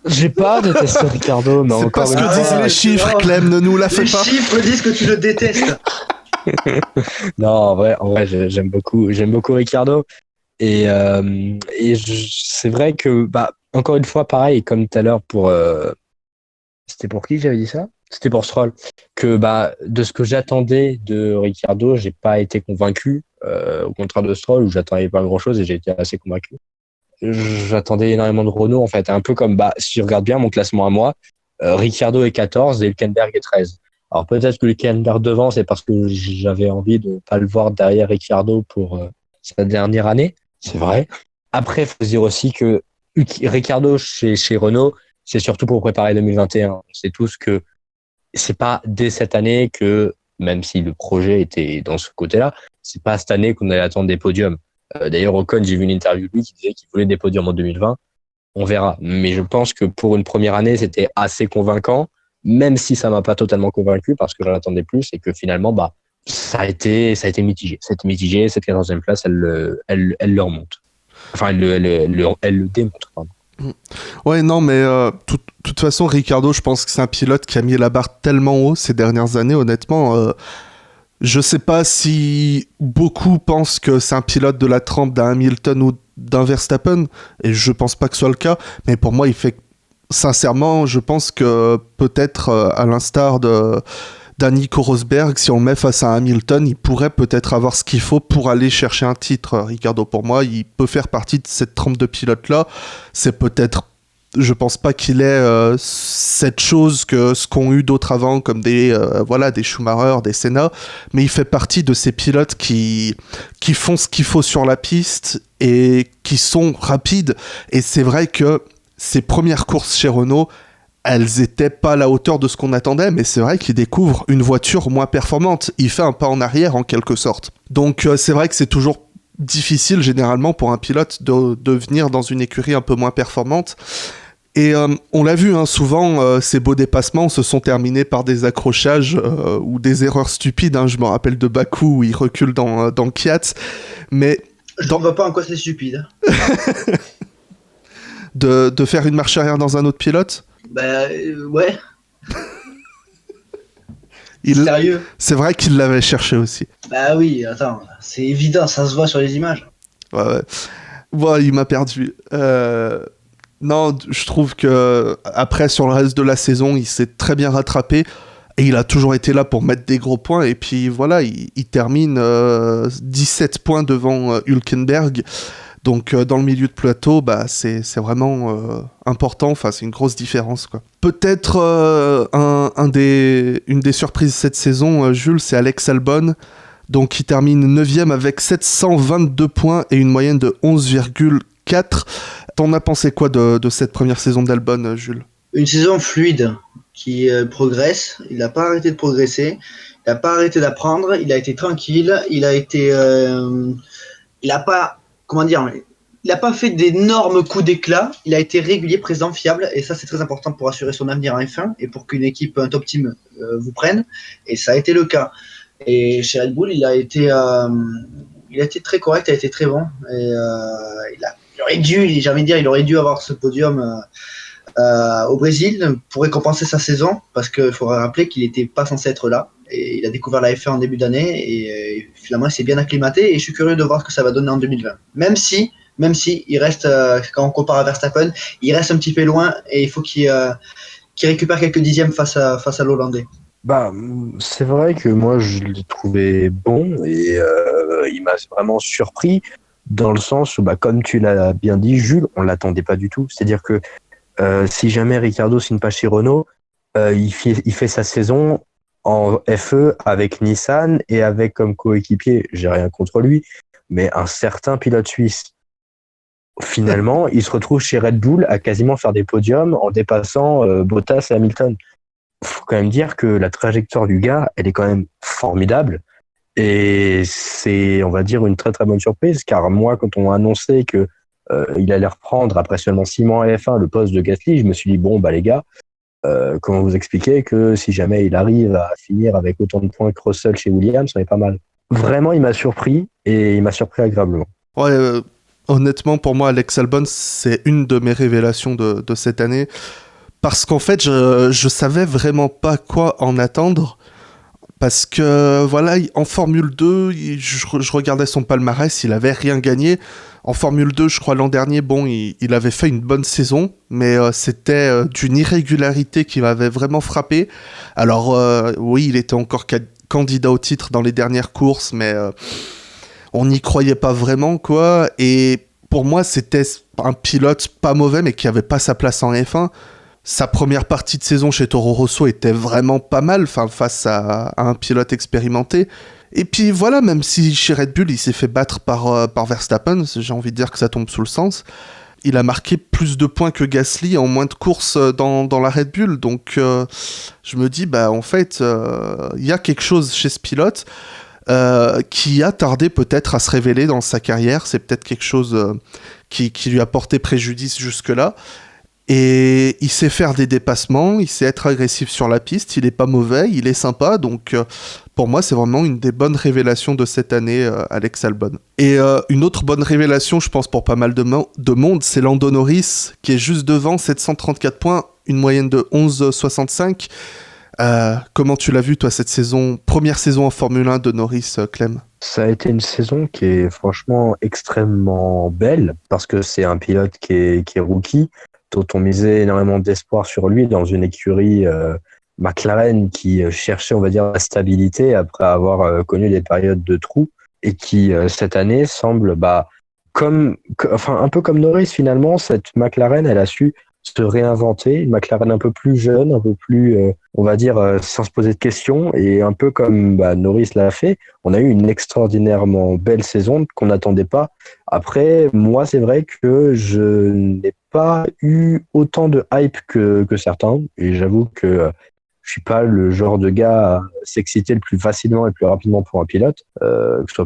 J'ai pas détesté Ricciardo, mais c'est encore pas ce que disent les chiffres, Clem, ne nous la fais pas. Les chiffres disent que tu le détestes. Non, en vrai, j'aime beaucoup Ricciardo. Et c'est vrai que, encore une fois, pareil, comme tout à l'heure c'était pour qui j'avais dit ça ? C'était pour Stroll. Que, de ce que j'attendais de Ricciardo, j'ai pas été convaincu, au contraire de Stroll, où j'attendais pas grand chose et j'ai été assez convaincu. J'attendais énormément de Renault, en fait. Un peu comme, si je regarde bien mon classement à moi, Ricciardo est 14 et Hülkenberg est 13. Alors peut-être que Hülkenberg devant, c'est parce que j'avais envie de pas le voir derrière Ricciardo pour sa dernière année. C'est vrai. Après, il faut se dire aussi que Ricciardo chez Renault, c'est surtout pour préparer 2021. On sait tous que c'est pas dès cette année que, même si le projet était dans ce côté-là, c'est pas cette année qu'on allait attendre des podiums. D'ailleurs, Ocon, j'ai vu une interview de lui qui disait qu'il voulait des podiums en 2020. On verra. Mais je pense que pour une première année, c'était assez convaincant, même si ça m'a pas totalement convaincu parce que j'en attendais plus et que finalement, ça a été mitigé. C'était mitigé. Cette 14e place, elle le remonte. Enfin, elle le démontre, pardon. Ouais, non, mais toute façon, Ricciardo, je pense que c'est un pilote qui a mis la barre tellement haut ces dernières années, honnêtement. Je sais pas si beaucoup pensent que c'est un pilote de la trempe d'un Hamilton ou d'un Verstappen, et je pense pas que ce soit le cas, mais pour moi, sincèrement, je pense que peut-être, à l'instar d'un Nico Rosberg, si on le met face à un Hamilton, il pourrait peut-être avoir ce qu'il faut pour aller chercher un titre. Ricciardo, pour moi, il peut faire partie de cette trempe de pilote-là. C'est peut-être... Je pense pas qu'il ait cette chose que ce qu'ont eu d'autres avant, comme des Schumacher, des Senna, mais il fait partie de ces pilotes qui font ce qu'il faut sur la piste et qui sont rapides. Et c'est vrai que ses premières courses chez Renault, elles étaient pas à la hauteur de ce qu'on attendait, mais c'est vrai qu'il découvre une voiture moins performante. Il fait un pas en arrière en quelque sorte. Donc c'est vrai que c'est toujours difficile généralement pour un pilote de venir dans une écurie un peu moins performante. Et on l'a vu, souvent, ces beaux dépassements se sont terminés par des accrochages ou des erreurs stupides. Je me rappelle de Bakou où il recule dans Kiat. Mais je ne vois pas en quoi c'est stupide. de faire une marche arrière dans un autre pilote ? Ouais. Sérieux ? C'est vrai qu'il l'avait cherché aussi. Oui, attends, c'est évident, ça se voit sur les images. Ouais. Ouais, il m'a perdu. Non, je trouve que après sur le reste de la saison, il s'est très bien rattrapé. Et il a toujours été là pour mettre des gros points. Et puis voilà, il termine 17 points devant Hülkenberg. Donc dans le milieu de plateau, bah, c'est vraiment important. Enfin, c'est une grosse différence, quoi. Peut-être une des surprises cette saison, Jules, c'est Alex Albon. Donc il termine 9e avec 722 points et une moyenne de 11,4. T'en as pensé quoi de cette première saison d'Albon, Jules ? Une saison fluide qui progresse. Il n'a pas arrêté de progresser. Il n'a pas arrêté d'apprendre. Il a été tranquille. Il n'a pas, comment dire, il n'a pas fait d'énormes coups d'éclat. Il a été régulier, présent, fiable. Et ça, c'est très important pour assurer son avenir en F1 et pour qu'une équipe, un top team, vous prenne. Et ça a été le cas. Et chez Red Bull, il a été très correct, il a été très bon. Et il aurait dû avoir ce podium au Brésil pour récompenser sa saison, parce qu'il faudrait rappeler qu'il n'était pas censé être là. Et il a découvert la F1 en début d'année et finalement il s'est bien acclimaté. Et je suis curieux de voir ce que ça va donner en 2020. Même si il reste, quand on compare à Verstappen, il reste un petit peu loin et il faut qu'il récupère quelques dixièmes face à l'Hollandais. Bah, c'est vrai que moi je l'ai trouvé bon et il m'a vraiment surpris dans le sens où, bah, comme tu l'as bien dit, Jules, on l'attendait pas du tout. C'est-à-dire que si jamais Ricciardo signe pas chez Renault, il fait sa saison en FE avec Nissan et avec comme coéquipier, j'ai rien contre lui, mais un certain pilote suisse. Finalement, il se retrouve chez Red Bull à quasiment faire des podiums en dépassant Bottas et Hamilton. Faut quand même dire que la trajectoire du gars, elle est quand même formidable. Et c'est, on va dire, une très très bonne surprise, car moi, quand on m'a annoncé que il allait reprendre après seulement 6 mois en F1 le poste de Gasly, je me suis dit, bon, bah les gars, comment vous expliquer que si jamais il arrive à finir avec autant de points que Russell chez Williams, ça est pas mal. Vraiment, il m'a surpris, et il m'a surpris agréablement. Ouais, honnêtement, pour moi, Alex Albon, c'est une de mes révélations de cette année. Parce qu'en fait, je savais vraiment pas quoi en attendre. Parce que, voilà, en Formule 2, je regardais son palmarès, il avait rien gagné. En Formule 2, je crois, l'an dernier, bon, il avait fait une bonne saison, mais c'était d'une irrégularité qui m'avait vraiment frappé. Alors, oui, il était encore candidat au titre dans les dernières courses, mais on n'y croyait pas vraiment, quoi. Et pour moi, c'était un pilote pas mauvais, mais qui avait pas sa place en F1. Sa première partie de saison chez Toro Rosso était vraiment pas mal, face à un pilote expérimenté. Et puis voilà, même si chez Red Bull, il s'est fait battre par Verstappen, j'ai envie de dire que ça tombe sous le sens, il a marqué plus de points que Gasly en moins de courses dans la Red Bull. Donc je me dis, bah en fait, il y a quelque chose chez ce pilote qui a tardé peut-être à se révéler dans sa carrière. C'est peut-être quelque chose qui lui a porté préjudice jusque-là. Et il sait faire des dépassements, il sait être agressif sur la piste, il est pas mauvais, il est sympa, donc pour moi c'est vraiment une des bonnes révélations de cette année, Alex Albon. Et une autre bonne révélation, je pense pour pas mal de monde, c'est Lando Norris, qui est juste devant, 734 points, une moyenne de 11,65. Comment tu l'as vu toi cette saison, première saison en Formule 1 de Norris, Clem ? Ça a été une saison qui est franchement extrêmement belle, parce que c'est un pilote qui est rookie, dont on misait énormément d'espoir sur lui dans une écurie McLaren qui cherchait, on va dire, la stabilité après avoir connu des périodes de trous et qui, cette année, semble, un peu comme Norris finalement, cette McLaren, elle a su se réinventer, une McLaren un peu plus jeune, un peu plus, on va dire, sans se poser de questions, et un peu comme Norris l'a fait, on a eu une extraordinairement belle saison qu'on n'attendait pas. Après, moi, c'est vrai que je n'ai pas eu autant de hype que certains, et j'avoue que je suis pas le genre de gars à s'exciter le plus facilement et le plus rapidement pour un pilote, que ce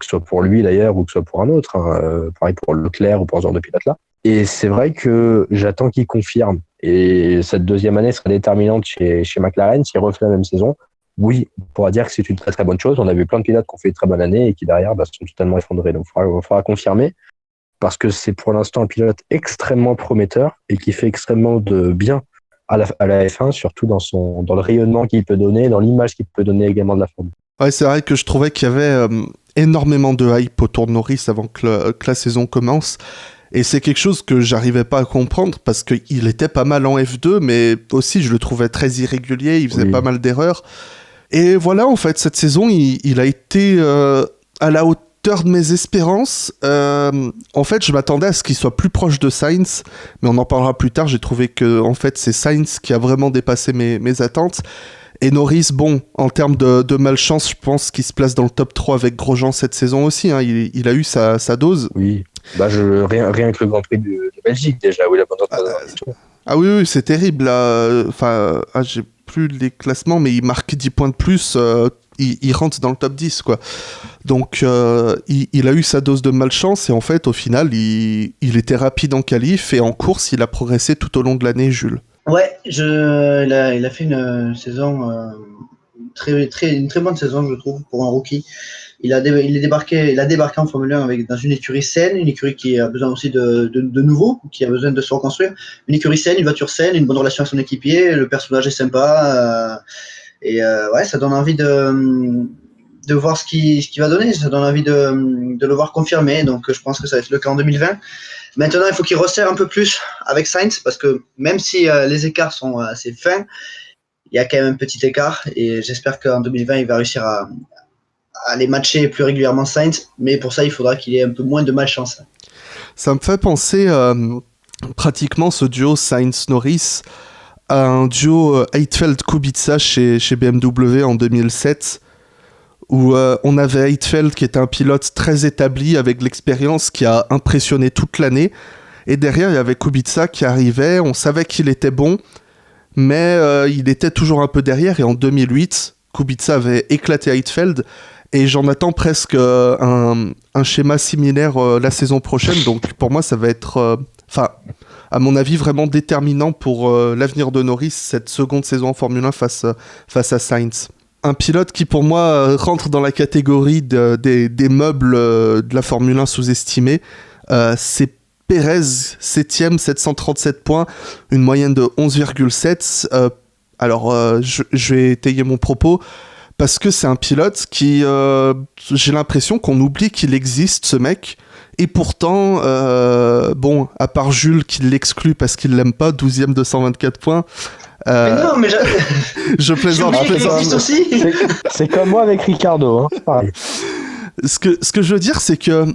soit pour lui d'ailleurs ou que ce soit pour un autre, hein, pareil pour Leclerc ou pour ce genre de pilote-là. Et c'est vrai que j'attends qu'il confirme. Et cette deuxième année sera déterminante chez McLaren. S'il refait la même saison, oui, on pourra dire que c'est une très très bonne chose. On a vu plein de pilotes qui ont fait une très bonne année et qui derrière sont totalement effondrés. Donc il faudra confirmer, parce que c'est pour l'instant un pilote extrêmement prometteur et qui fait extrêmement de bien à la F1, surtout dans le rayonnement qu'il peut donner, dans l'image qu'il peut donner également de la Formule. Ouais, c'est vrai que je trouvais qu'il y avait énormément de hype autour de Norris avant que la saison commence. Et c'est quelque chose que j'arrivais pas à comprendre parce qu'il était pas mal en F2, mais aussi je le trouvais très irrégulier, il faisait pas mal d'erreurs. Et voilà, en fait, cette saison, il a été à la hauteur de mes espérances. En fait, je m'attendais à ce qu'il soit plus proche de Sainz, mais on en parlera plus tard. J'ai trouvé que en fait, c'est Sainz qui a vraiment dépassé mes attentes. Et Norris, bon, en termes de malchance, je pense qu'il se place dans le top 3 avec Grosjean cette saison aussi. Hein. Il a eu sa dose. Oui, rien que le Grand Prix de Belgique déjà, où il a pas Ah oui, c'est terrible. Là. Enfin, j'ai plus les classements, mais il marque 10 points de plus. Il rentre dans le top 10, quoi. Donc, il a eu sa dose de malchance et en fait, au final, il était rapide en qualif et en course, il a progressé tout au long de l'année, Jules. Ouais, il a fait une saison une très bonne saison, je trouve, pour un rookie. Il a débarqué en Formule 1 dans une écurie saine, une écurie qui a besoin aussi de nouveau, qui a besoin de se reconstruire. Une écurie saine, une voiture saine, une bonne relation avec son équipier, le personnage est sympa, ouais, ça donne envie de voir ce qui va donner, ça donne envie de le voir confirmé. Donc je pense que ça va être le cas en 2020. Maintenant, il faut qu'il resserre un peu plus avec Sainz, parce que même si les écarts sont assez fins, il y a quand même un petit écart, et j'espère qu'en 2020, il va réussir à les matcher plus régulièrement Sainz, mais pour ça, il faudra qu'il ait un peu moins de malchance. Ça me fait penser pratiquement ce duo Sainz-Norris à un duo Heidfeld-Kubica chez BMW en 2007, où on avait Heidfeld qui était un pilote très établi avec l'expérience qui a impressionné toute l'année, et derrière il y avait Kubica qui arrivait, on savait qu'il était bon, mais il était toujours un peu derrière, et en 2008 Kubica avait éclaté Heidfeld, et j'en attends presque un schéma similaire la saison prochaine, donc pour moi ça va être, à mon avis, vraiment déterminant pour l'avenir de Norris cette seconde saison en Formule 1 face à Sainz. Un pilote qui, pour moi, rentre dans la catégorie des meubles de la Formule 1 sous-estimés. C'est Pérez, 7ème, 737 points, une moyenne de 11,7. Je vais étayer mon propos, parce que c'est un pilote qui... j'ai l'impression qu'on oublie qu'il existe, ce mec. Et pourtant, à part Jules qui l'exclut parce qu'il l'aime pas, 12ème, 224 points... Mais non, mais je plaisante. Aussi. C'est comme moi avec Ricardo. Hein. Pareil. Ce que je veux dire, c'est que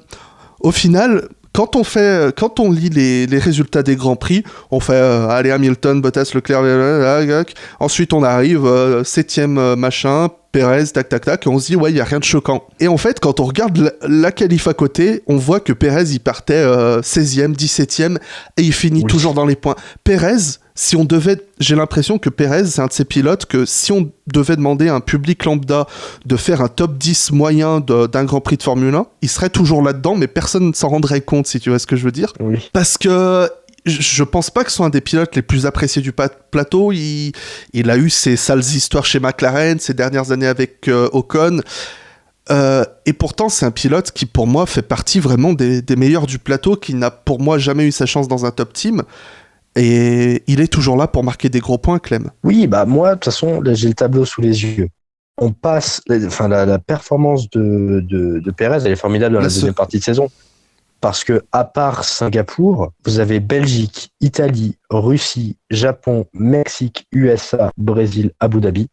au final, quand on lit les résultats des Grands Prix, on fait allez, Hamilton, Bottas, Leclerc, ensuite on arrive 7ème machin, Pérez, tac, et on se dit ouais, il n'y a rien de choquant. Et en fait, quand on regarde la qualif à côté, on voit que Pérez, il partait 16ème, 17ème, et il finit toujours dans les points. Pérez, j'ai l'impression que Pérez, c'est un de ces pilotes que si on devait demander à un public lambda de faire un top 10 moyen d'un Grand Prix de Formule 1, il serait toujours là-dedans, mais personne ne s'en rendrait compte, si tu vois ce que je veux dire. Oui. Parce que je pense pas que ce soit un des pilotes les plus appréciés du plateau. Il a eu ses sales histoires chez McLaren, ces dernières années avec Ocon. Et pourtant, c'est un pilote qui, pour moi, fait partie vraiment des meilleurs du plateau, qui n'a, pour moi, jamais eu sa chance dans un top team. Et il est toujours là pour marquer des gros points, Clem. Oui, moi, de toute façon, là, j'ai le tableau sous les yeux. On passe, la performance de Pérez, elle est formidable dans la deuxième partie de saison. Parce que, à part Singapour, vous avez Belgique, Italie, Russie, Japon, Mexique, USA, Brésil, Abu Dhabi,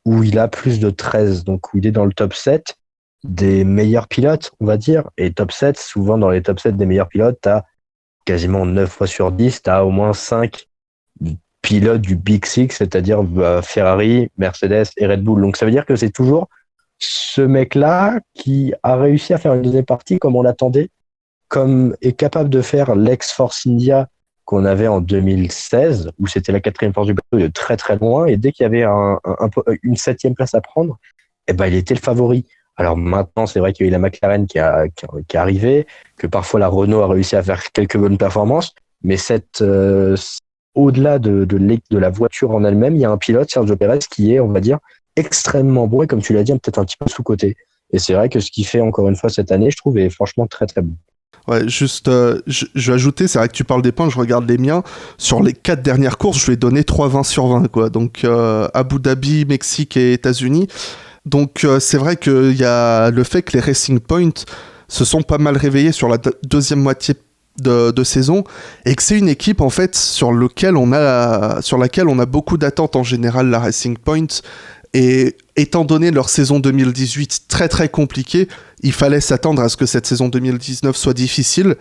où il a plus de 13, donc où il est dans le top 7 des meilleurs pilotes, on va dire. Et top 7, souvent dans les top 7 des meilleurs pilotes, t'as quasiment 9 fois sur 10, t'as au moins 5 pilotes du Big Six, c'est-à-dire Ferrari, Mercedes et Red Bull. Donc ça veut dire que c'est toujours ce mec-là qui a réussi à faire une deuxième partie comme on l'attendait, comme est capable de faire l'ex-Force India qu'on avait en 2016, où c'était la 4e force du bateau de très très loin, et dès qu'il y avait une 7e place à prendre, il était le favori. Alors maintenant, c'est vrai qu'il y a eu la McLaren qui est arrivée, que parfois la Renault a réussi à faire quelques bonnes performances, mais au-delà de la voiture en elle-même, il y a un pilote, Sergio Pérez, qui est, on va dire, extrêmement bon, et comme tu l'as dit, peut-être un petit peu sous-coté. Et c'est vrai que ce qu'il fait encore une fois cette année, je trouve, est franchement très très bon. Ouais, juste, je vais ajouter, c'est vrai que tu parles des points, je regarde les miens. Sur les 4 dernières courses, je lui ai donné 3,20 sur 20, quoi. Donc, Abu Dhabi, Mexique et États-Unis. Donc, c'est vrai qu'il y a le fait que les Racing Point se sont pas mal réveillés sur la deuxième moitié de saison, et que c'est une équipe en fait sur laquelle on a beaucoup d'attentes en général, la Racing Point. Et étant donné leur saison 2018 très très compliquée, il fallait s'attendre à ce que cette saison 2019 soit difficile.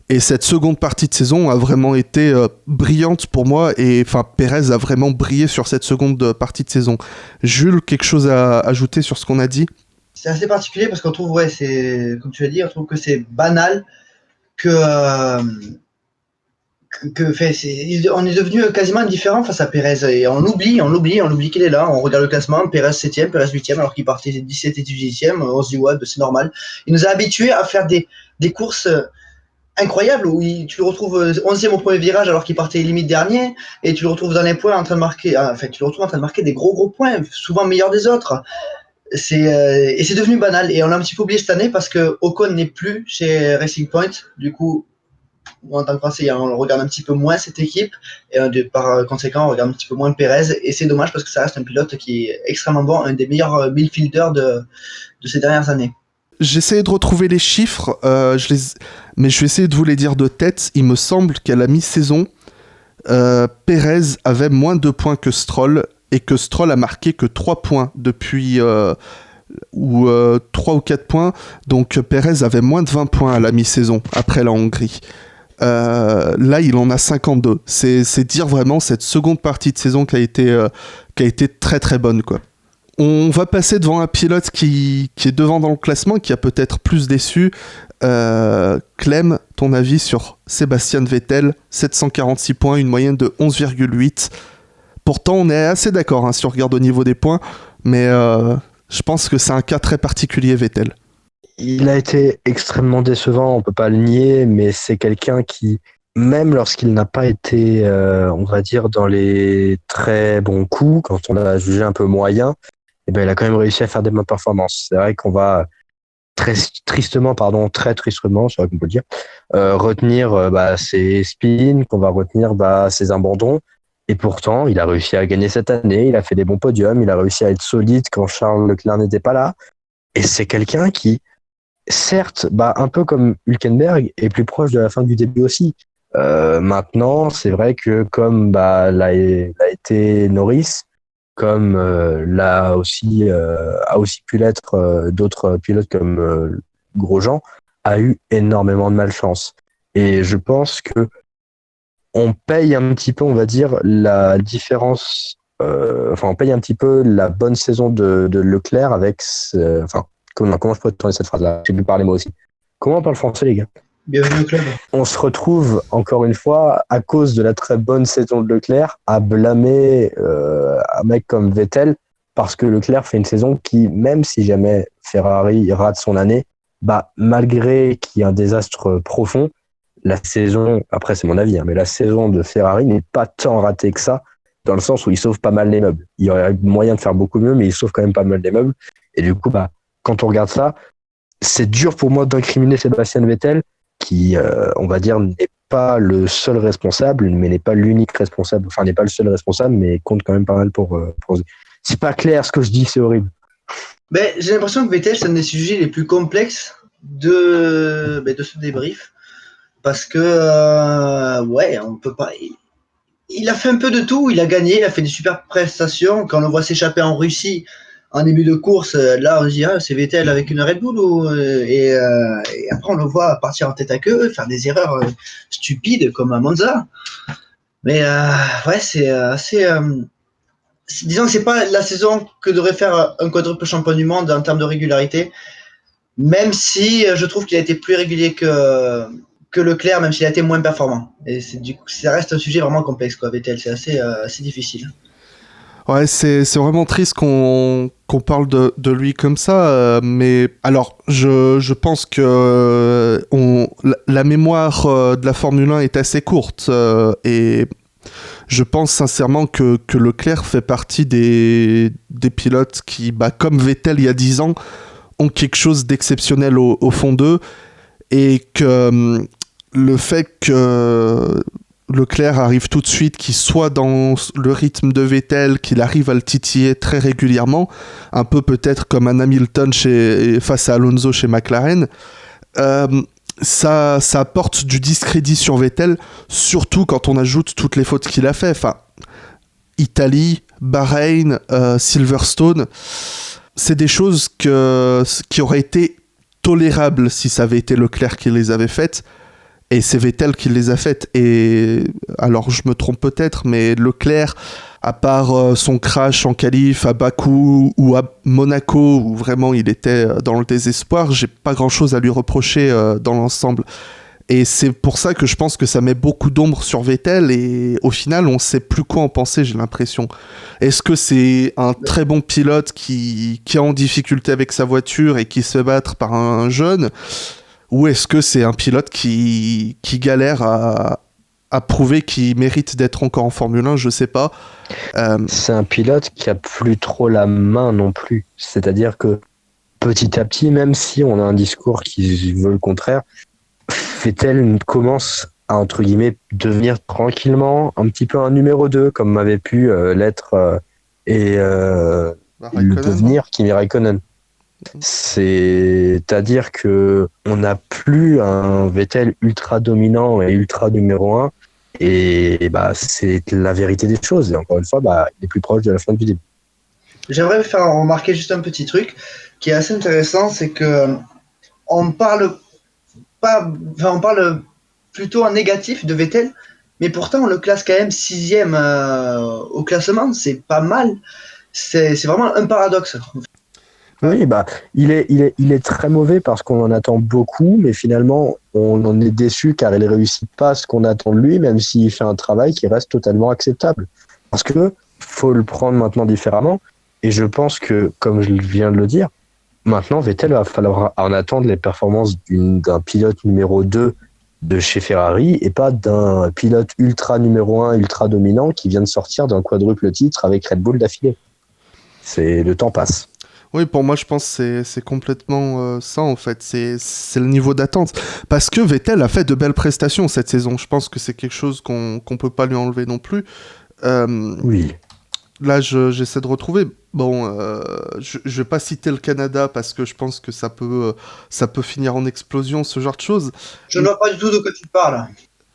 Et cette seconde partie de saison a vraiment été brillante pour moi. Et enfin, Pérez a vraiment brillé sur cette seconde partie de saison. Jules, quelque chose à ajouter sur ce qu'on a dit ? C'est assez particulier parce qu'on trouve, c'est comme tu as dit, on trouve que c'est banal on est devenu quasiment indifférent face à Pérez et on l'oublie qu'il est là. On regarde le classement, Pérez 7ème, Pérez 8ème, alors qu'il partait 17 et 18ème. On se dit, ouais, c'est normal. Il nous a habitués à faire des courses incroyables où tu le retrouves 11ème au premier virage alors qu'il partait limite dernier, et tu le retrouves dans les points en train de marquer, des gros points, souvent meilleurs des autres. Et c'est devenu banal et on l'a un petit peu oublié cette année parce que Ocon n'est plus chez Racing Point. Du coup, en tant que Français, on regarde un petit peu moins cette équipe et par conséquent on regarde un petit peu moins Pérez, et c'est dommage parce que ça reste un pilote qui est extrêmement bon, un des meilleurs midfielders de ces dernières années. J'essayais de retrouver les chiffres, mais je vais essayer de vous les dire de tête. Il me semble qu'à la mi-saison, Pérez avait moins de points que Stroll, et que Stroll a marqué que 3 points depuis 3 ou 4 points. Donc Pérez avait moins de 20 points à la mi-saison après la Hongrie. Là, il en a 52. C'est dire vraiment cette seconde partie de saison qui a été très très bonne, quoi. On va passer devant un pilote qui est devant dans le classement, qui a peut-être plus déçu. Clem, ton avis sur Sébastien Vettel, 746 points, une moyenne de 11,8. Pourtant, on est assez d'accord si on regarde au niveau des points, mais je pense que c'est un cas très particulier, Vettel. Il a été extrêmement décevant, on peut pas le nier, mais c'est quelqu'un qui, même lorsqu'il n'a pas été, on va dire, dans les très bons coups, quand on l'a jugé un peu moyen, il a quand même réussi à faire des bonnes performances. C'est vrai qu'on va très tristement, c'est vrai qu'on peut le dire, retenir ses spins, qu'on va retenir ses abandons. Et pourtant, il a réussi à gagner cette année, il a fait des bons podiums, il a réussi à être solide quand Charles Leclerc n'était pas là. Et c'est quelqu'un qui, certes, un peu comme Hülkenberg, est plus proche de la fin du début aussi. Maintenant, c'est vrai que comme l'a été Norris, comme a aussi pu l'être d'autres pilotes comme Grosjean, a eu énormément de malchance. Et je pense que on paye un petit peu, on va dire, la différence. On paye un petit peu la bonne saison de Leclerc avec. Comment je pourrais tourner cette phrase-là ? J'ai pu parler moi aussi. Comment on parle français, les gars ? Bienvenue au club. On se retrouve, encore une fois, à cause de la très bonne saison de Leclerc, à blâmer un mec comme Vettel, parce que Leclerc fait une saison qui, même si jamais Ferrari rate son année, malgré qu'il y ait un désastre profond, la saison, après c'est mon avis, mais la saison de Ferrari n'est pas tant ratée que ça, dans le sens où il sauve pas mal les meubles. Il y aurait moyen de faire beaucoup mieux, mais il sauve quand même pas mal les meubles. Et du coup, quand on regarde ça, c'est dur pour moi d'incriminer Sébastien Vettel, qui, on va dire, n'est pas le seul responsable, mais n'est pas l'unique responsable. Enfin, n'est pas le seul responsable, mais compte quand même pas mal pour... C'est pas clair ce que je dis, c'est horrible. J'ai l'impression que Vettel, c'est un des sujets les plus complexes de ce débrief. Parce que, on peut pas. Il a fait un peu de tout, il a gagné, il a fait des super prestations. Quand on le voit s'échapper en Russie en début de course, là on se dit, c'est Vettel avec une Red Bull et après on le voit partir en tête à queue, faire des erreurs stupides comme à Monza. Mais c'est assez. Disons que c'est pas la saison que devrait faire un quadruple champion du monde en termes de régularité, même si je trouve qu'il a été plus régulier que Leclerc, même s'il a été moins performant. Et du coup, ça reste un sujet vraiment complexe, quoi, Vettel. C'est assez difficile. Ouais, c'est vraiment triste qu'on parle de lui comme ça, mais alors je pense que la mémoire de la Formule 1 est assez courte, et je pense sincèrement que Leclerc fait partie des pilotes qui, comme Vettel il y a 10 ans, ont quelque chose d'exceptionnel au fond d'eux, et que le fait que Leclerc arrive tout de suite, qu'il soit dans le rythme de Vettel, qu'il arrive à le titiller très régulièrement, un peu peut-être comme un Hamilton face à Alonso chez McLaren, ça apporte du discrédit sur Vettel, surtout quand on ajoute toutes les fautes qu'il a fait. Enfin, Italie, Bahreïn, Silverstone, c'est des choses qui auraient été tolérables si ça avait été Leclerc qui les avait faites, et c'est Vettel qui les a faites. Et alors je me trompe peut-être, mais Leclerc, à part son crash en qualif à Bakou ou à Monaco, où vraiment il était dans le désespoir, j'ai pas grand-chose à lui reprocher dans l'ensemble. Et c'est pour ça que je pense que ça met beaucoup d'ombre sur Vettel, et au final on sait plus quoi en penser, j'ai l'impression. Est-ce que c'est un très bon pilote qui est en difficulté avec sa voiture et qui se fait battre par un jeune, ou est-ce que c'est un pilote qui galère à prouver qu'il mérite d'être encore en Formule 1, je sais pas. C'est un pilote qui a plus trop la main non plus. C'est-à-dire que petit à petit, même si on a un discours qui veut le contraire, Vettel commence à, entre guillemets, devenir tranquillement un petit peu un numéro 2, comme m'avait pu l'être et le devenir Kimi Raikkonen. C'est-à-dire que on n'a plus un Vettel ultra dominant et ultra numéro 1, et bah, c'est la vérité des choses. Et encore une fois, bah, il est plus proche de la fin du début. J'aimerais faire remarquer juste un petit truc qui est assez intéressant, c'est que on parle plutôt en négatif de Vettel, mais pourtant on le classe quand même 6e au classement, c'est pas mal. C'est vraiment un paradoxe. Oui, bah, il est très mauvais parce qu'on en attend beaucoup, mais finalement, on en est déçu car il ne réussit pas ce qu'on attend de lui, même s'il fait un travail qui reste totalement acceptable. Parce que faut le prendre maintenant différemment, et je pense que, comme je viens de le dire, maintenant, Vettel va falloir en attendre les performances d'un pilote numéro 2 de chez Ferrari, et pas d'un pilote ultra numéro 1, ultra dominant, qui vient de sortir d'un quadruple titre avec Red Bull d'affilée. Le temps passe. Oui, pour moi, je pense que c'est complètement ça, en fait. C'est le niveau d'attente. Parce que Vettel a fait de belles prestations cette saison. Je pense que c'est quelque chose qu'on peut pas lui enlever non plus. Oui. Là, j'essaie de retrouver. Bon, je vais pas citer le Canada parce que je pense que ça peut finir en explosion, ce genre de choses. Je ne vois pas du tout de quoi tu parles.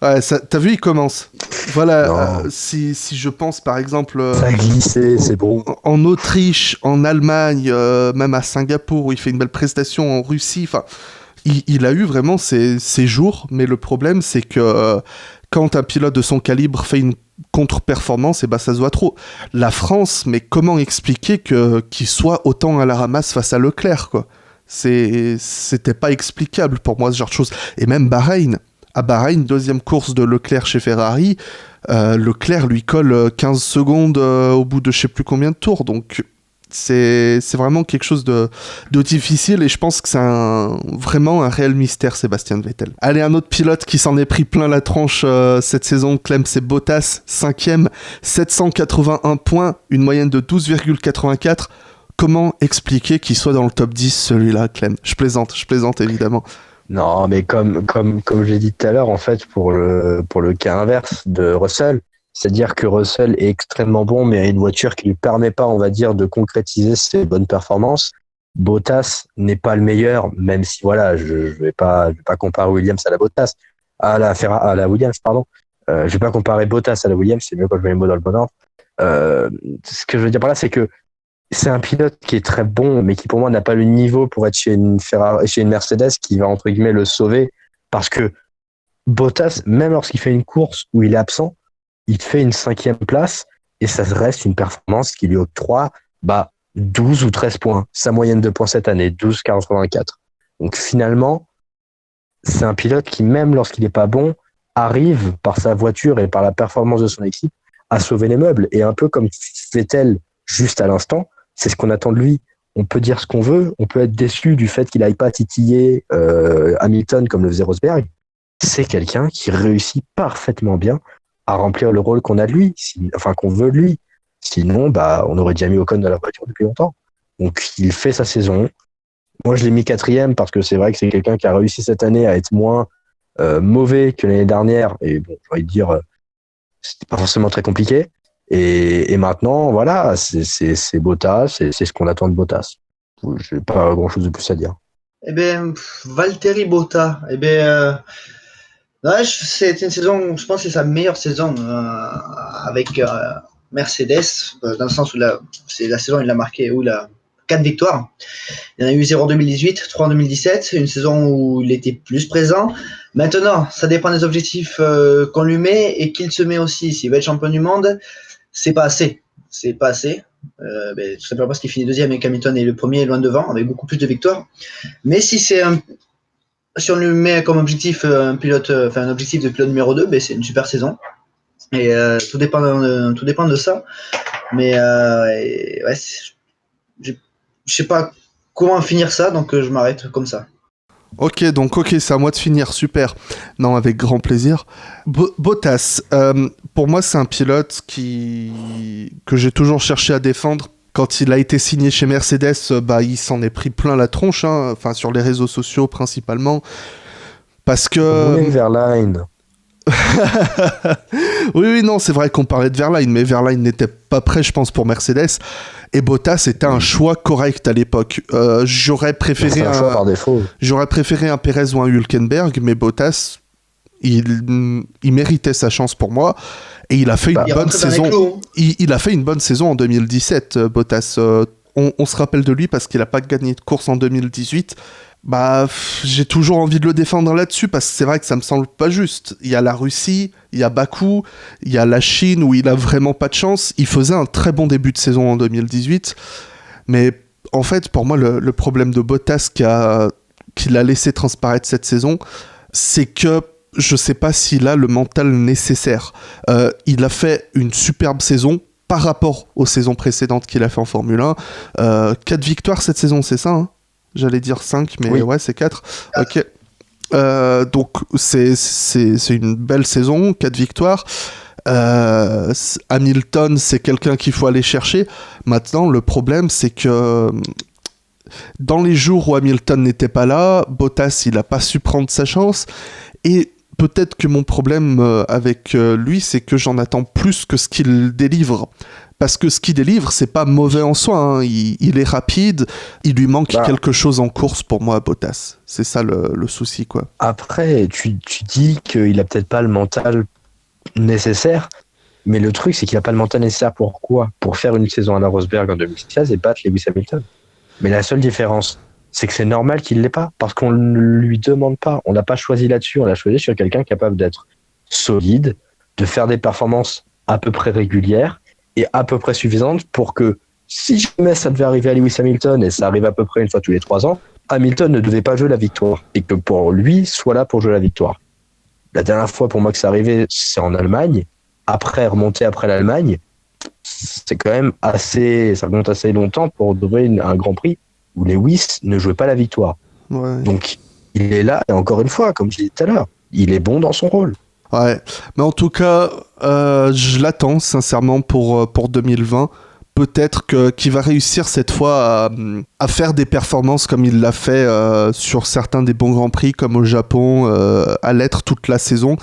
Ouais, t'as vu, il commence. Voilà, si je pense par exemple... ça a glissé, c'est bon. En Autriche, en Allemagne, même à Singapour, où il fait une belle prestation, en Russie, enfin, il a eu vraiment ses jours, mais le problème, c'est que quand un pilote de son calibre fait une contre-performance, et bah ça se voit trop. La France, mais comment expliquer qu'il soit autant à la ramasse face à Leclerc, quoi. C'était pas explicable pour moi, ce genre de choses. Et même Bahreïn. À Bahreïn, deuxième course de Leclerc chez Ferrari, Leclerc lui colle 15 secondes au bout de je sais plus combien de tours, donc c'est vraiment quelque chose de difficile, et je pense que c'est vraiment un réel mystère, Sébastien Vettel. Allez, un autre pilote qui s'en est pris plein la tronche cette saison, Clem, c'est Bottas, 5e, 781 points, une moyenne de 12,84. Comment expliquer qu'il soit dans le top 10, celui-là, Clem? Je plaisante évidemment. Non, mais comme j'ai dit tout à l'heure, en fait, pour le cas inverse de Russell, c'est-à-dire que Russell est extrêmement bon, mais a une voiture qui lui permet pas, on va dire, de concrétiser ses bonnes performances. Bottas n'est pas le meilleur, même si voilà, je vais pas comparer Williams à la Williams, pardon. Je vais pas comparer Bottas à la Williams, c'est mieux quand je mets les mots dans le bon ordre. Ce que je veux dire par là, c'est que c'est un pilote qui est très bon, mais qui pour moi n'a pas le niveau pour être chez une Mercedes qui va entre guillemets le sauver, parce que Bottas, même lorsqu'il fait une course où il est absent, il fait une 5e place, et ça reste une performance qui lui octroie 12 ou 13 points. Sa moyenne de points cette année, 12,84. Donc finalement, c'est un pilote qui, même lorsqu'il n'est pas bon, arrive par sa voiture et par la performance de son équipe à sauver les meubles. Et un peu comme Vettel juste à l'instant, c'est ce qu'on attend de lui. On peut dire ce qu'on veut, on peut être déçu du fait qu'il n'aille pas titiller Hamilton comme le faisait Rosberg. C'est quelqu'un qui réussit parfaitement bien à remplir le rôle qu'on a de lui, qu'on veut de lui. Sinon, on aurait déjà mis Ocon dans la voiture depuis longtemps. Donc, il fait sa saison. Moi, je l'ai mis 4e parce que c'est vrai que c'est quelqu'un qui a réussi cette année à être moins mauvais que l'année dernière. Et bon, j'ai envie de dire, c'était pas forcément très compliqué. Et maintenant, voilà, c'est Bottas, c'est ce qu'on attend de Bottas. J'ai pas grand-chose de plus à dire. Eh bien, Valtteri Bottas, eh bien, ouais, c'était une saison, je pense que c'est sa meilleure saison avec Mercedes, dans le sens où c'est la saison où il a marqué, où il a 4 victoires. Il y en a eu 0 en 2018, 3 en 2017, une saison où il était plus présent. Maintenant, ça dépend des objectifs qu'on lui met et qu'il se met aussi. S'il veut être champion du monde, c'est pas assez. C'est pas assez. Tout simplement parce qu'il finit deuxième et Hamilton est le premier loin devant, avec beaucoup plus de victoires. Mais si on lui met comme objectif un objectif de pilote numéro 2, c'est une super saison. Et tout dépend de ça. Mais ouais, je sais pas comment finir ça, donc je m'arrête comme ça. Ok, c'est à moi de finir, super. Non, avec grand plaisir. Bottas, pour moi, c'est un pilote que j'ai toujours cherché à défendre. Quand il a été signé chez Mercedes, il s'en est pris plein la tronche, hein, enfin sur les réseaux sociaux principalement. Parce que... Verlaine. oui, non, c'est vrai qu'on parlait de Verlaine, mais Verlaine n'était pas prêt, je pense, pour Mercedes. Et Bottas était un choix correct à l'époque. J'aurais préféré un choix par défaut. J'aurais préféré un Perez ou un Hülkenberg, mais Bottas, il méritait sa chance pour moi. Et il a fait une bonne saison. Il a fait une bonne saison en 2017, Bottas. On se rappelle de lui parce qu'il n'a pas gagné de course en 2018. J'ai toujours envie de le défendre là-dessus parce que c'est vrai que ça me semble pas juste. Il y a la Russie, il y a Bakou, il y a la Chine où il a vraiment pas de chance. Il faisait un très bon début de saison en 2018, mais en fait pour moi le problème de Bottas qu'il a laissé transparaître cette saison, c'est que je sais pas s'il a le mental nécessaire. Il a fait une superbe saison par rapport aux saisons précédentes qu'il a fait en Formule 1. 4 victoires cette saison, c'est ça, hein? J'allais dire 5, mais oui. Ouais, c'est 4. Ok. Donc, c'est une belle saison, 4 victoires. Hamilton, c'est quelqu'un qu'il faut aller chercher. Maintenant, le problème, c'est que dans les jours où Hamilton n'était pas là, Bottas, il n'a pas su prendre sa chance. Et peut-être que mon problème avec lui, c'est que j'en attends plus que ce qu'il délivre. Parce que ce qu'il délivre, c'est pas mauvais en soi. Hein. Il est rapide, il lui manque quelque chose en course pour moi à Bottas. C'est ça le souci, quoi. Après, tu dis qu'il a peut-être pas le mental nécessaire, mais le truc, c'est qu'il a pas le mental nécessaire pour quoi ? Pour faire une saison à la Rosberg en 2016 et battre Lewis Hamilton. Mais la seule différence, c'est que c'est normal qu'il l'ait pas, parce qu'on ne lui demande pas. On l'a pas choisi là-dessus, on l'a choisi sur quelqu'un capable d'être solide, de faire des performances à peu près régulières, et à peu près suffisante pour que si jamais ça devait arriver à Lewis Hamilton, et ça arrive à peu près une fois tous les 3 ans, Hamilton ne devait pas jouer la victoire et que pour lui soit là pour jouer la victoire. La dernière fois pour moi que ça arrivait, c'est en Allemagne. Après, remonter après l'Allemagne, c'est quand même ça remonte assez longtemps pour donner un Grand Prix où Lewis ne jouait pas la victoire. Ouais. Donc il est là, et encore une fois, comme je disais tout à l'heure, il est bon dans son rôle. Ouais, mais en tout cas, je l'attends sincèrement pour 2020. Peut-être qu'il va réussir cette fois à faire des performances comme il l'a fait sur certains des bons Grands Prix, comme au Japon, à l'être toute la saison.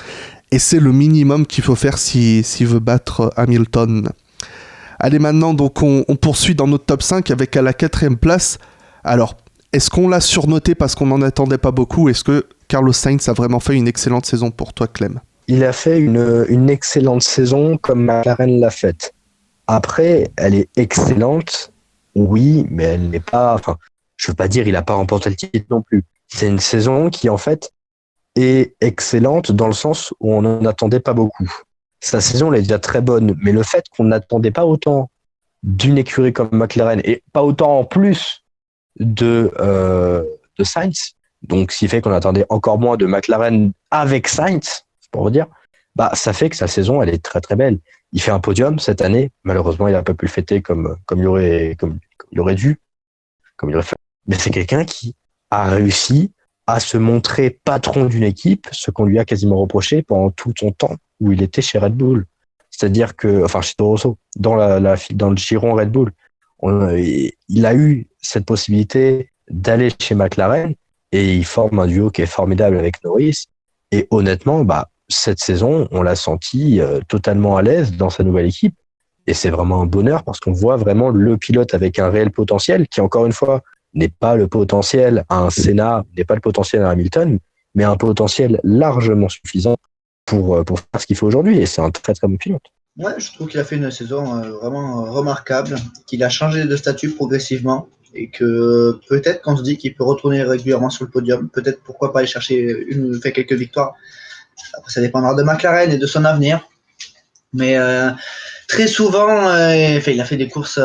Et c'est le minimum qu'il faut faire s'il veut battre Hamilton. Allez, maintenant, donc on poursuit dans notre top 5 avec à la 4e place. Alors, est-ce qu'on l'a surnoté parce qu'on n'en attendait pas beaucoup ? Est-ce que Carlos Sainz a vraiment fait une excellente saison pour toi, Clem ? Il a fait une excellente saison comme McLaren l'a faite. Après, elle est excellente, oui, mais elle n'est pas... Enfin, je veux pas dire il a pas remporté le titre non plus. C'est une saison qui, en fait, est excellente dans le sens où on n'en attendait pas beaucoup. Sa saison, elle est déjà très bonne, mais le fait qu'on n'attendait pas autant d'une écurie comme McLaren, et pas autant en plus de Sainz, donc ce qui fait qu'on attendait encore moins de McLaren avec Sainz, pour dire, ça fait que sa saison, elle est très très belle. Il fait un podium cette année. Malheureusement, il n'a pas pu le fêter comme il aurait dû, comme il aurait fait. Mais c'est quelqu'un qui a réussi à se montrer patron d'une équipe, ce qu'on lui a quasiment reproché pendant tout son temps où il était chez Red Bull. C'est-à-dire chez Toro Rosso, dans le giron Red Bull, il a eu cette possibilité d'aller chez McLaren et il forme un duo qui est formidable avec Norris. Et honnêtement, cette saison, on l'a senti totalement à l'aise dans sa nouvelle équipe. Et c'est vraiment un bonheur parce qu'on voit vraiment le pilote avec un réel potentiel qui, encore une fois, n'est pas le potentiel à un Senna, n'est pas le potentiel à un Hamilton, mais un potentiel largement suffisant pour faire ce qu'il fait aujourd'hui. Et c'est un très très bon pilote. Ouais, je trouve qu'il a fait une saison vraiment remarquable, qu'il a changé de statut progressivement et que peut-être qu'on se dit qu'il peut retourner régulièrement sur le podium, peut-être pourquoi pas aller chercher faire quelques victoires. Après, ça dépendra de McLaren et de son avenir. Mais très souvent, il a fait des courses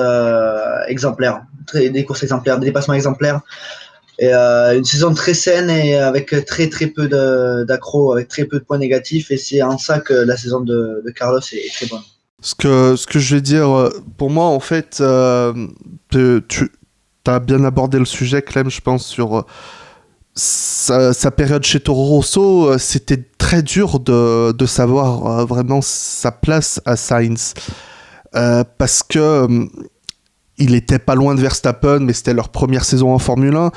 exemplaires, des courses exemplaires, des dépassements exemplaires. Et une saison très saine et avec très très peu d'accros, avec très peu de points négatifs. Et c'est en ça que la saison de Carlos est très bonne. Ce que je vais dire, pour moi, en fait, tu as bien abordé le sujet, Clem, je pense, sur sa période chez Toro Rosso. C'était très dur de savoir vraiment sa place à Sainz. Parce que il était pas loin de Verstappen, mais c'était leur première saison en Formule 1.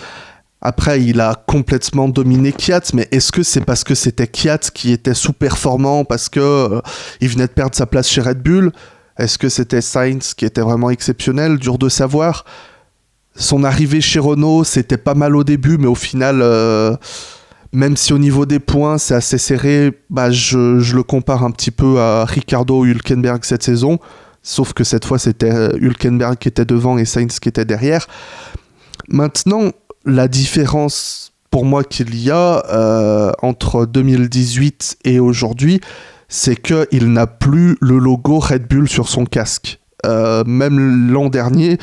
Après, il a complètement dominé Kvyat, mais est-ce que c'est parce que c'était Kvyat qui était sous-performant, parce que il venait de perdre sa place chez Red Bull? Est-ce que c'était Sainz qui était vraiment exceptionnel? Dur de savoir. Son arrivée chez Renault, c'était pas mal au début, mais au final, même si au niveau des points, c'est assez serré, je le compare un petit peu à Ricciardo Hülkenberg cette saison, sauf que cette fois, c'était Hülkenberg qui était devant et Sainz qui était derrière. Maintenant, la différence pour moi qu'il y a entre 2018 et aujourd'hui, c'est qu'il n'a plus le logo Red Bull sur son casque. Même l'an dernier,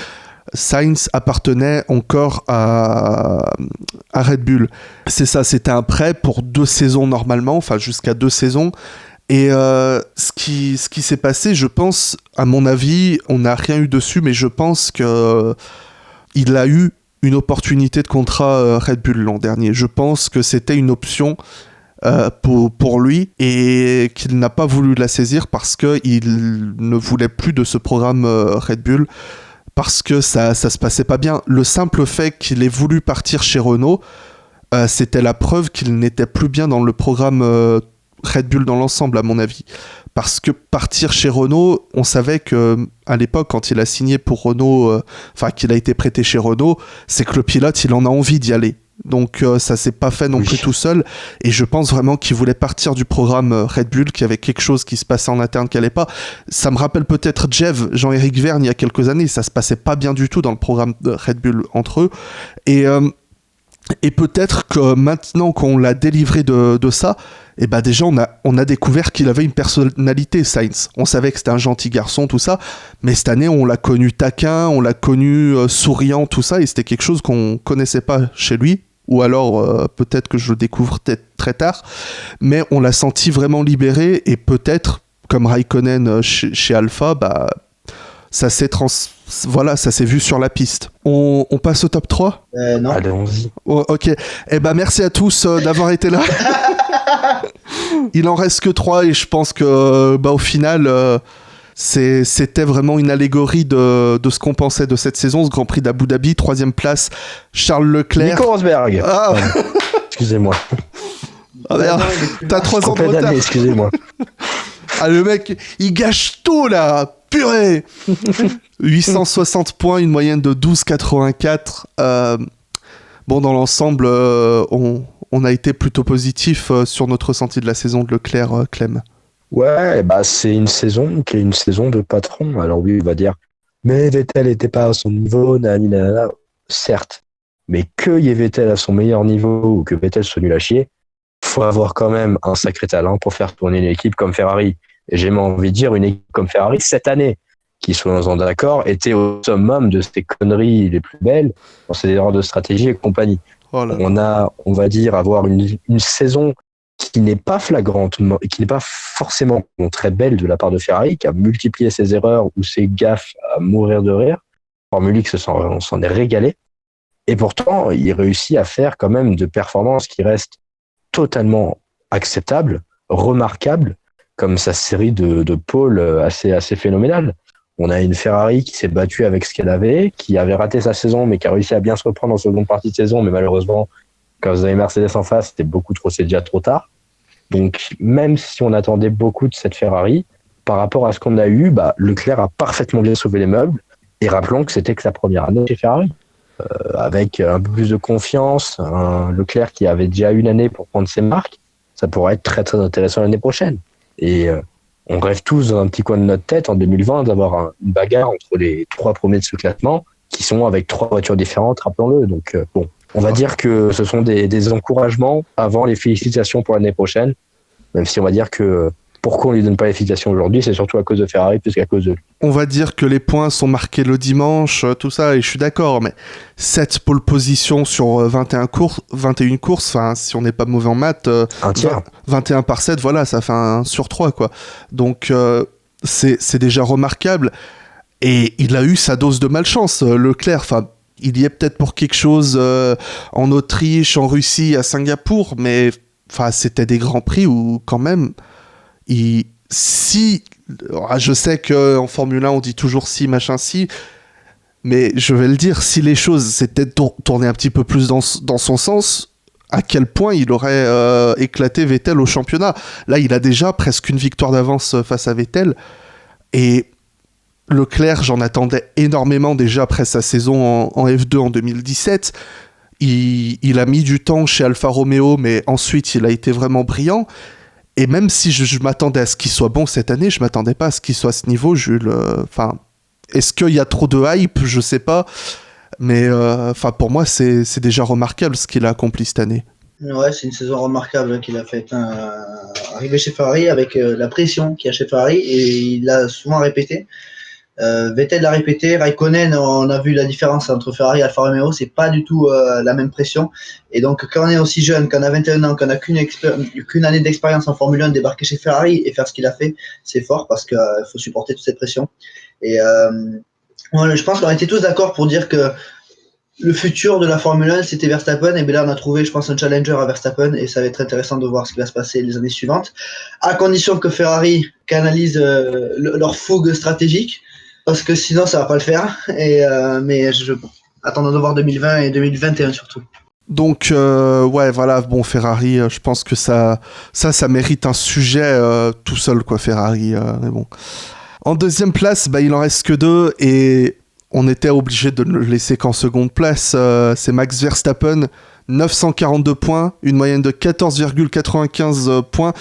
Sainz appartenait encore à Red Bull. C'est ça, c'était un prêt pour 2 saisons normalement, enfin jusqu'à 2 saisons. Et ce qui s'est passé, je pense, à mon avis, on n'a rien eu dessus, mais je pense qu'il a eu une opportunité de contrat Red Bull l'an dernier. Je pense que c'était une option pour lui et qu'il n'a pas voulu la saisir parce qu'il ne voulait plus de ce programme Red Bull, parce que ça se passait pas bien. Le simple fait qu'il ait voulu partir chez Renault, c'était la preuve qu'il n'était plus bien dans le programme Red Bull dans l'ensemble, à mon avis. Parce que partir chez Renault, on savait qu'à l'époque, quand il a signé pour Renault, qu'il a été prêté chez Renault, c'est que le pilote, il en a envie d'y aller. Donc ça s'est pas fait non plus tout seul. Et je pense vraiment qu'il voulait partir du programme Red Bull, qu'il y avait quelque chose qui se passait en interne qui allait pas. Ça me rappelle peut-être Jean-Éric Vergne, il y a quelques années. Ça se passait pas bien du tout dans le programme de Red Bull entre eux. Et peut-être que maintenant qu'on l'a délivré de ça, et déjà on a découvert qu'il avait une personnalité, Sainz. On savait que c'était un gentil garçon, tout ça, mais cette année on l'a connu taquin, on l'a connu souriant, tout ça, et c'était quelque chose qu'on connaissait pas chez lui, ou alors peut-être que je le découvre très tard, mais on l'a senti vraiment libéré, et peut-être, comme Raikkonen chez Alpha, ça s'est vu sur la piste. On passe au top 3 ? Non. Allons-y. Oh, ok. Merci à tous d'avoir été là. Il en reste que 3 et je pense que au final, c'était vraiment une allégorie de ce qu'on pensait de cette saison, ce Grand Prix d'Abu Dhabi. 3e place, Charles Leclerc. Nico Rosberg. Ah. Excusez-moi. Ah merde, t'as 3 ans de retard. Excusez-moi. Ah, le mec, il gâche tout là. Purée. 860 points, une moyenne de 12,84. Dans l'ensemble, on a été plutôt positif sur notre ressenti de la saison de Leclerc, Clem. Ouais, c'est une saison qui est une saison de patron. Alors oui, on va dire, mais Vettel n'était pas à son niveau, nanana. Certes, mais que y ait Vettel à son meilleur niveau ou que Vettel soit nul à chier, faut avoir quand même un sacré talent pour faire tourner une équipe comme Ferrari. Et j'ai même envie de dire une équipe comme Ferrari cette année, qui, soyons-en d'accord, était au summum de ces conneries les plus belles, dans ces erreurs de stratégie et compagnie. Oh là. On va dire, avoir une saison qui n'est pas flagrante, qui n'est pas forcément très belle de la part de Ferrari, qui a multiplié ses erreurs ou ses gaffes à mourir de rire. Formule X s'en est régalé. Et pourtant, il réussit à faire quand même de performances qui restent totalement acceptables, remarquables, comme sa série de pôles assez phénoménale. On a une Ferrari qui s'est battue avec ce qu'elle avait, qui avait raté sa saison, mais qui a réussi à bien se reprendre en seconde partie de saison. Mais malheureusement, quand vous avez Mercedes en face, c'est déjà trop tard. Donc, même si on attendait beaucoup de cette Ferrari, par rapport à ce qu'on a eu, Leclerc a parfaitement bien sauvé les meubles. Et rappelons que c'était que sa première année chez Ferrari. avec un peu plus de confiance, un Leclerc qui avait déjà une année pour prendre ses marques, ça pourrait être très très intéressant l'année prochaine. Et on rêve tous dans un petit coin de notre tête en 2020 d'avoir une bagarre entre les 3 premiers de ce classement qui sont avec 3 voitures différentes, rappelons-le. Donc bon, on va dire que ce sont des encouragements avant les félicitations pour l'année prochaine, même si on va dire que pourquoi on lui donne pas les félicitations aujourd'hui, c'est surtout à cause de Ferrari plus qu'à cause de lui. On va dire que les points sont marqués le dimanche, tout ça, et je suis d'accord, mais 7 pole positions sur 21 courses, enfin, si on n'est pas mauvais en maths, un tiers. 21 par 7, voilà, ça fait 1 sur 3, quoi. Donc, c'est déjà remarquable. Et il a eu sa dose de malchance, Leclerc, enfin, il y est peut-être pour quelque chose en Autriche, en Russie, à Singapour, mais enfin, c'était des grands prix où, quand même, je sais qu'en Formule 1 on dit toujours si, machin, si, mais je vais le dire, si les choses s'étaient tournées un petit peu plus dans son sens, à quel point il aurait éclaté Vettel au championnat. Là, il a déjà presque une victoire d'avance face à Vettel, et Leclerc, j'en attendais énormément déjà après sa saison en F2 en 2017. Il a mis du temps chez Alfa Romeo, mais ensuite il a été vraiment brillant. Et même si je m'attendais à ce qu'il soit bon cette année, je m'attendais pas à ce qu'il soit à ce niveau, Jules. Enfin, est-ce qu'il y a trop de hype? Je sais pas. Mais pour moi, c'est déjà remarquable ce qu'il a accompli cette année. Ouais, c'est une saison remarquable qu'il a faite. Arrivé chez Ferrari avec la pression qu'il y a chez Ferrari, et il l'a souvent répété. Vettel l'a répété, Raikkonen, on a vu la différence entre Ferrari et Alfa Romeo, c'est pas du tout la même pression. Et donc, quand on est aussi jeune, qu'on a 21 ans, qu'on a qu'une année d'expérience en Formule 1, débarquer chez Ferrari et faire ce qu'il a fait, c'est fort parce qu'il faut supporter toute cette pression. Et je pense qu'on était tous d'accord pour dire que le futur de la Formule 1, c'était Verstappen. Et bien là, on a trouvé, je pense, un challenger à Verstappen, et ça va être intéressant de voir ce qui va se passer les années suivantes, à condition que Ferrari canalise leur fougue stratégique. Parce que sinon, ça va pas le faire. Mais attendons de voir 2020 et 2021 surtout. Donc, ouais, voilà, bon, Ferrari, je pense que ça mérite un sujet tout seul, quoi, Ferrari. Mais bon. En deuxième place, il en reste que 2, et on était obligé de le laisser qu'en seconde place. C'est Max Verstappen, 942 points, une moyenne de 14,95 points.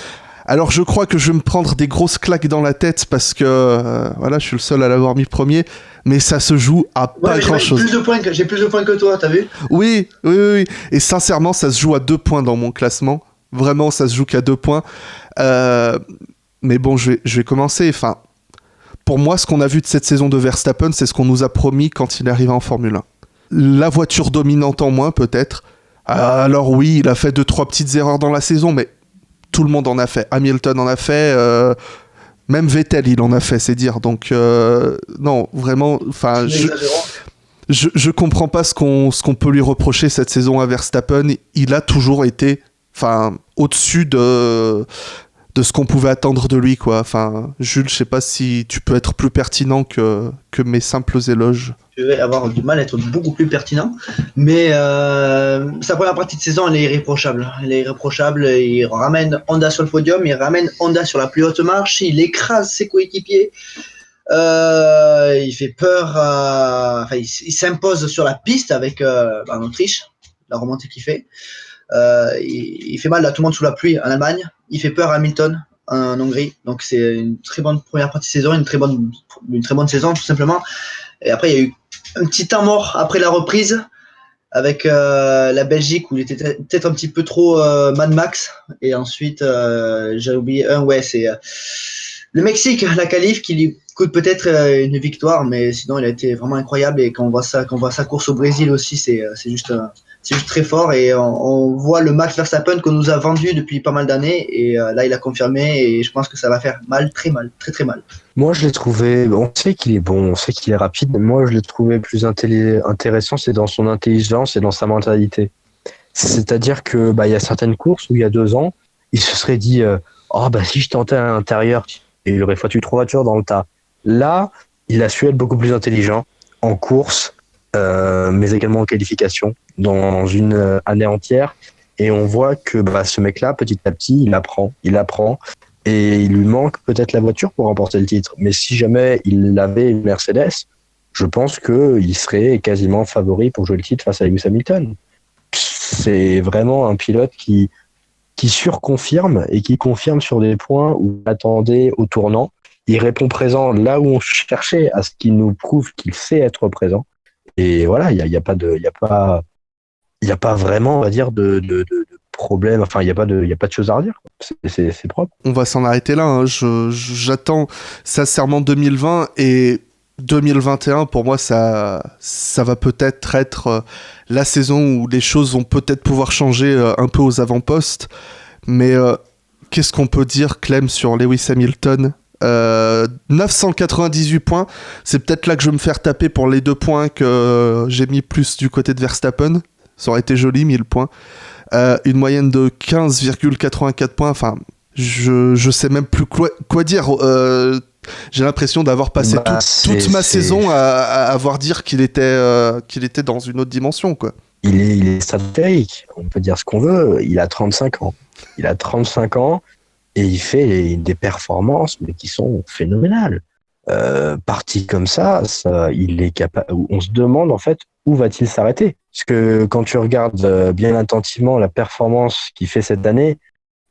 Alors je crois que je vais me prendre des grosses claques dans la tête parce que voilà, je suis le seul à l'avoir mis premier, mais ça se joue à pas grand-chose. J'ai plus de points que toi, t'as vu ? Oui. Et sincèrement, ça se joue à 2 points dans mon classement. Vraiment, ça se joue qu'à 2 points. Mais bon, je vais commencer. Enfin, pour moi, ce qu'on a vu de cette saison de Verstappen, c'est ce qu'on nous a promis quand il est arrivé en Formule 1. La voiture dominante en moins, peut-être. Alors oui, il a fait 2-3 petites erreurs dans la saison, mais tout le monde en a fait. Hamilton en a fait. Même Vettel, il en a fait, c'est dire. Donc, non, vraiment, enfin, je comprends pas ce qu'on peut lui reprocher cette saison à Verstappen. Il a toujours été, enfin, au-dessus de ce qu'on pouvait attendre de lui, quoi. Enfin, Jules, je sais pas si tu peux être plus pertinent que mes simples éloges. Je vais avoir du mal à être beaucoup plus pertinent, mais sa première partie de saison, elle est irréprochable. Il ramène Honda sur le podium, il ramène Honda sur la plus haute marche, il écrase ses coéquipiers, il fait peur, il s'impose sur la piste avec en Autriche, la remontée qu'il fait. Il fait mal à tout le monde sous la pluie en Allemagne, il fait peur à Hamilton en Hongrie, donc c'est une très bonne première partie de saison, une très bonne saison tout simplement. Et après il y a eu un petit temps mort après la reprise avec la Belgique où il était peut-être un petit peu trop Mad Max, et ensuite j'ai oublié c'est le Mexique, la qualif qui lui coûte peut-être une victoire, mais sinon il a été vraiment incroyable. Et quand on voit sa course au Brésil aussi, c'est juste très fort, et on voit le Max Verstappen qu'on nous a vendu depuis pas mal d'années, et là il a confirmé, et je pense que ça va faire mal, très mal. Moi je l'ai trouvé, on sait qu'il est bon, on sait qu'il est rapide, moi je l'ai trouvé plus intéressant, c'est dans son intelligence et dans sa mentalité. C'est-à-dire que il y a certaines courses où il y a 2 ans, il se serait dit si je tentais à l'intérieur, et il aurait foutu 3 voitures dans le tas. Là, il a su être beaucoup plus intelligent en course, mais également en qualification, dans une année entière. Et on voit que ce mec-là, petit à petit, il apprend, et il lui manque peut-être la voiture pour remporter le titre. Mais si jamais il avait une Mercedes, je pense qu'il serait quasiment favori pour jouer le titre face à Lewis Hamilton. C'est vraiment un pilote qui surconfirme et qui confirme sur des points où on attendait au tournant. Il répond présent là où on cherchait, à ce qu'il nous prouve qu'il sait être présent. Et voilà, il y a pas vraiment, on va dire, de problème. Enfin, il y a pas de choses à redire. C'est propre. On va s'en arrêter là. Hein. J'attends sincèrement 2020 et 2021. Pour moi, ça va peut-être être la saison où les choses vont peut-être pouvoir changer un peu aux avant-postes. Mais qu'est-ce qu'on peut dire, Clem, sur Lewis Hamilton ? 998 points, c'est peut-être là que je vais me faire taper pour les 2 points que j'ai mis plus du côté de Verstappen. Ça aurait été joli, 1000 points. Une moyenne de 15,84 points. Enfin, je sais même plus quoi dire. J'ai l'impression d'avoir passé toute ma saison à avoir dire qu'il était dans une autre dimension, quoi. Il est stratégrique. On peut dire ce qu'on veut. Il a 35 ans. Et il fait des performances mais qui sont phénoménales. Parti comme ça, il est capable. On se demande en fait où va-t-il s'arrêter. Parce que quand tu regardes bien attentivement la performance qu'il fait cette année,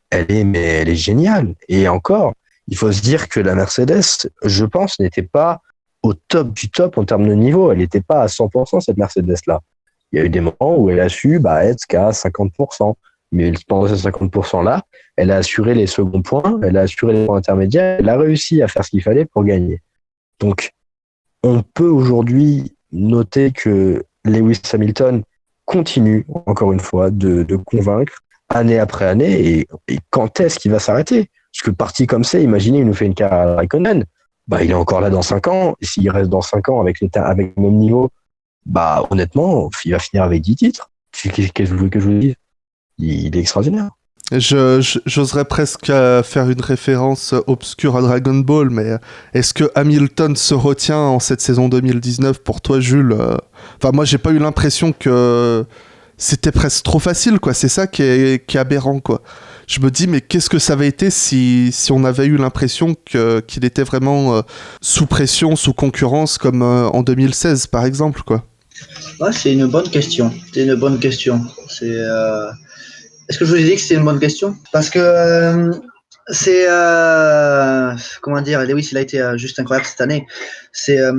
elle est géniale. Et encore, il faut se dire que la Mercedes, je pense, n'était pas au top du top en termes de niveau. Elle n'était pas à 100% cette Mercedes-là. Il y a eu des moments où elle a su être qu'à 50%. Mais pendant ces 50%-là, elle a assuré les seconds points, elle a assuré les points intermédiaires, elle a réussi à faire ce qu'il fallait pour gagner. Donc, on peut aujourd'hui noter que Lewis Hamilton continue, encore une fois, de convaincre année après année. Et quand est-ce qu'il va s'arrêter ? Parce que parti comme ça, imaginez, il nous fait une carrière à Raikkonen, il est encore là dans 5 ans. Et s'il reste dans 5 ans avec le même niveau, honnêtement, il va finir avec 10 titres. Qu'est-ce que vous voulez que je vous dise ? Il est extraordinaire. J'oserais presque faire une référence obscure à Dragon Ball, mais est-ce que Hamilton se retient en cette saison 2019 pour toi, Jules ? Enfin, moi, j'ai pas eu l'impression que c'était presque trop facile, quoi. C'est ça qui est aberrant, quoi. Je me dis, mais qu'est-ce que ça avait été si on avait eu l'impression qu'il était vraiment sous pression, sous concurrence, comme en 2016, par exemple, quoi. Ouais, c'est une bonne question. Est-ce que je vous ai dit que c'était une bonne question ? Parce que comment dire, Lewis, il a été juste incroyable cette année. Sa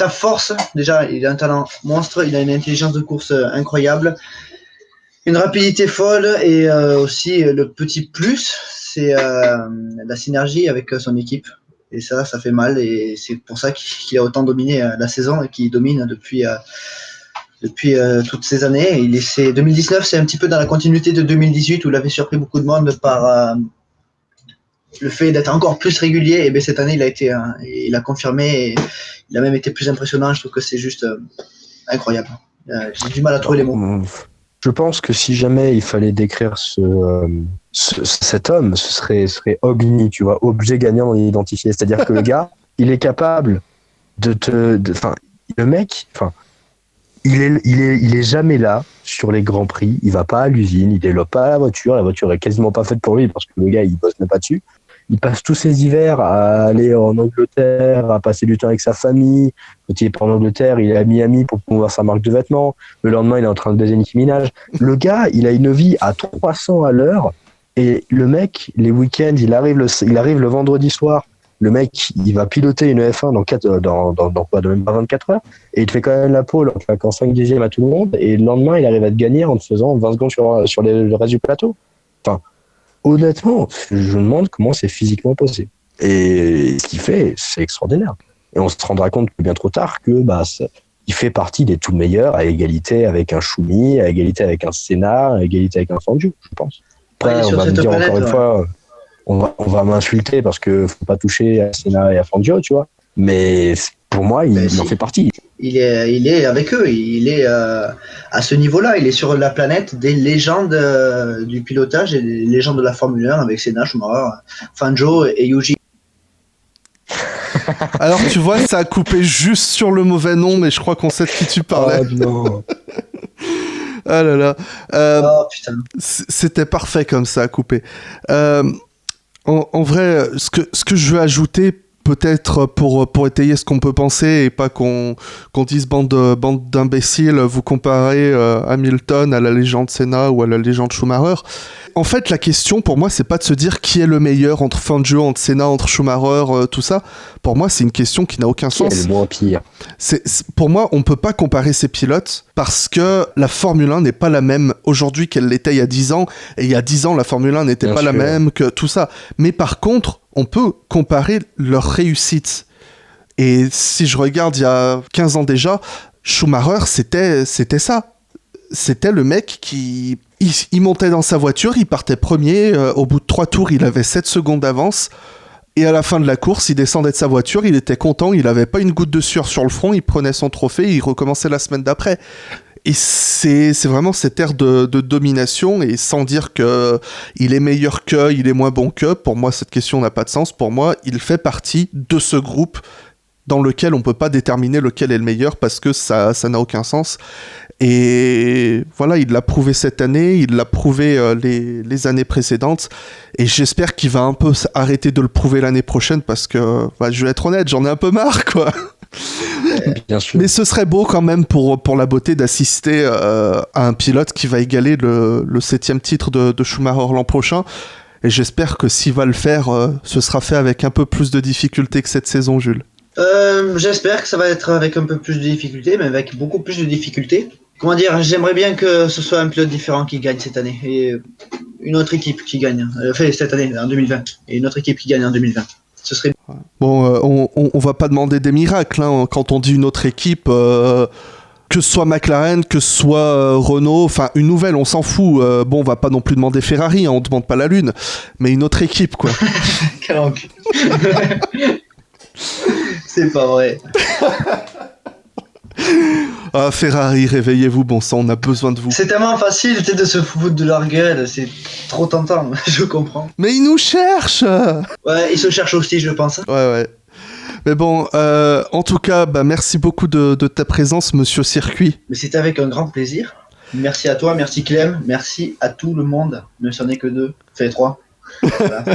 force, déjà, il a un talent monstre, il a une intelligence de course incroyable, une rapidité folle et aussi le petit plus, c'est la synergie avec son équipe. Et ça fait mal et c'est pour ça qu'il a autant dominé la saison et qu'il domine depuis toutes ces années. 2019, c'est un petit peu dans la continuité de 2018 où il avait surpris beaucoup de monde par le fait d'être encore plus régulier. Et bien cette année, il a confirmé et il a même été plus impressionnant. Je trouve que c'est juste incroyable. J'ai du mal à trouver les mots. Je pense que si jamais il fallait décrire cet homme, ce serait Ogni, tu vois, objet gagnant non identifié. C'est-à-dire que le gars, il est capable le mec, il est jamais là sur les grands prix. Il va pas à l'usine, il développe pas la voiture est quasiment pas faite pour lui parce que le gars il bosse même pas dessus. Il passe tous ses hivers à aller en Angleterre, à passer du temps avec sa famille. Quand il est pas en Angleterre, il est à Miami pour promouvoir sa marque de vêtements. Le lendemain, il est en train de baiser Nicki Minaj. Le gars, il a une vie à 300 à l'heure. Et le mec, les week-ends, il arrive le vendredi soir. Le mec, il va piloter une F1 dans même pas 24 heures. Et il te fait quand même la pole en claquant 5 dixièmes à tout le monde. Et le lendemain, il arrive à te gagner en te faisant 20 secondes sur le reste du plateau. Enfin, honnêtement, je me demande comment c'est physiquement possible. Et ce qu'il fait, c'est extraordinaire. Et on se rendra compte bien trop tard que il fait partie des tout meilleurs à égalité avec un Schumi, à égalité avec un Senna, à égalité avec un Fangio, je pense. Après, on va me dire encore une fois, on va m'insulter parce que faut pas toucher à Senna et à Fangio, tu vois. Mais pour moi, il en fait partie. Il est avec eux, il est à ce niveau-là, il est sur la planète des légendes du pilotage et des légendes de la Formule 1 avec Senna, Schumacher, Fangio et Yuji. Alors tu vois, ça a coupé juste sur le mauvais nom, mais je crois qu'on sait de qui tu parlais. Oh non. Ah là là. Oh putain. C'était parfait comme ça à couper. En vrai, ce que je veux ajouter peut-être pour étayer ce qu'on peut penser et pas qu'on dise bande d'imbéciles, vous comparez Hamilton à la légende Senna ou à la légende Schumacher. En fait, la question pour moi, c'est pas de se dire qui est le meilleur entre Fangio, entre Senna, entre Schumacher, tout ça. Pour moi, c'est une question qui n'a aucun sens. Qui est le moins pire? Pour moi, on peut pas comparer ces pilotes parce que la Formule 1 n'est pas la même aujourd'hui qu'elle l'était il y a 10 ans. Et il y a 10 ans, la Formule 1 n'était pas la même que tout ça. Mais par contre, on peut comparer leur réussite. Et si je regarde il y a 15 ans déjà, Schumacher, c'était ça. C'était le mec qui... Il montait dans sa voiture, il partait premier, au bout de 3 tours, il avait 7 secondes d'avance, et à la fin de la course, il descendait de sa voiture, il était content, il n'avait pas une goutte de sueur sur le front, il prenait son trophée, il recommençait la semaine d'après. Et c'est vraiment cette ère de domination, et sans dire qu'il est meilleur que, il est moins bon que, pour moi, cette question n'a pas de sens. Pour moi, il fait partie de ce groupe dans lequel on ne peut pas déterminer lequel est le meilleur, parce que ça n'a aucun sens. Et voilà, il l'a prouvé cette année, il l'a prouvé les années précédentes, et j'espère qu'il va un peu arrêter de le prouver l'année prochaine, parce que, je vais être honnête, j'en ai un peu marre, quoi. Bien sûr. Mais ce serait beau quand même pour la beauté d'assister à un pilote qui va égaler le 7e titre de Schumacher l'an prochain, et j'espère que s'il va le faire, ce sera fait avec un peu plus de difficulté que cette saison, Jules. J'espère que ça va être avec un peu plus de difficultés, mais avec beaucoup plus de difficultés. Comment dire, j'aimerais bien que ce soit un pilote différent qui gagne cette année et une autre équipe qui gagne, cette année, en 2020, et une autre équipe qui gagne en 2020. Ce serait... Bon, on va pas demander des miracles, hein, quand on dit une autre équipe, que ce soit McLaren, que ce soit Renault, enfin une nouvelle, on s'en fout. Bon, on va pas non plus demander Ferrari, hein, on demande pas la Lune, mais une autre équipe, quoi. Quel encul. C'est pas vrai. Ah, Ferrari, réveillez-vous, bon sang, on a besoin de vous. C'est tellement facile de se foutre de leur gueule, c'est trop tentant, je comprends. Mais ils nous cherchent. Ouais, ils se cherchent aussi, je pense. Ouais. Mais bon, en tout cas, merci beaucoup de ta présence, Monsieur Circuit. Mais c'était avec un grand plaisir. Merci à toi, merci Clem, merci à tout le monde. Ne s'en est que 2, fait 3. Voilà.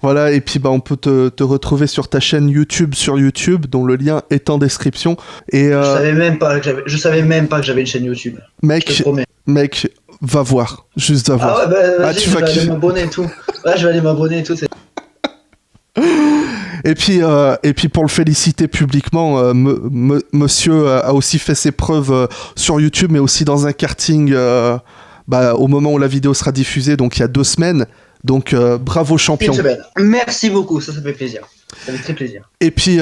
Voilà, et puis on peut te retrouver sur ta chaîne YouTube, dont le lien est en description. Et je savais même pas que j'avais une chaîne YouTube. Mec, va voir, juste va voir. Ah ouais, vas-y, je vais aller m'abonner et tout. Ouais, je vais aller m'abonner et tout. Et puis pour le féliciter publiquement, monsieur a aussi fait ses preuves sur YouTube, mais aussi dans un karting au moment où la vidéo sera diffusée, donc il y a 2 semaines. Donc bravo champion. Une semaine. Merci beaucoup, ça fait plaisir. Ça fait très plaisir. Et puis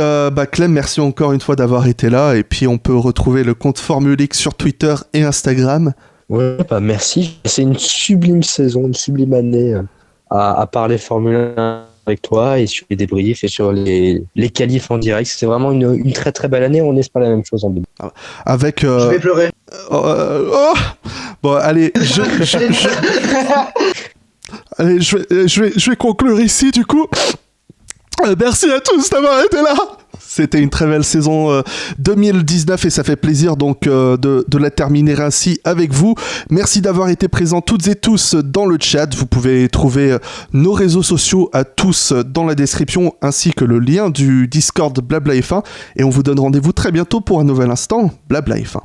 Clem, merci encore une fois d'avoir été là. Et puis on peut retrouver le compte Formule X sur Twitter et Instagram. Ouais, merci. C'est une sublime saison, une sublime année à parler Formule 1 avec toi et sur les débriefs et sur les qualifs en direct. C'est vraiment une très très belle année. On espère la même chose en 2000. Avec. Je vais pleurer. Bon, allez, allez, je vais conclure ici, du coup. Merci à tous d'avoir été là. C'était une très belle saison 2019 et ça fait plaisir donc de la terminer ainsi avec vous. Merci d'avoir été présents toutes et tous dans le chat. Vous pouvez trouver nos réseaux sociaux à tous dans la description ainsi que le lien du Discord Blabla F1 et on vous donne rendez-vous très bientôt pour un nouvel instant Blabla F1.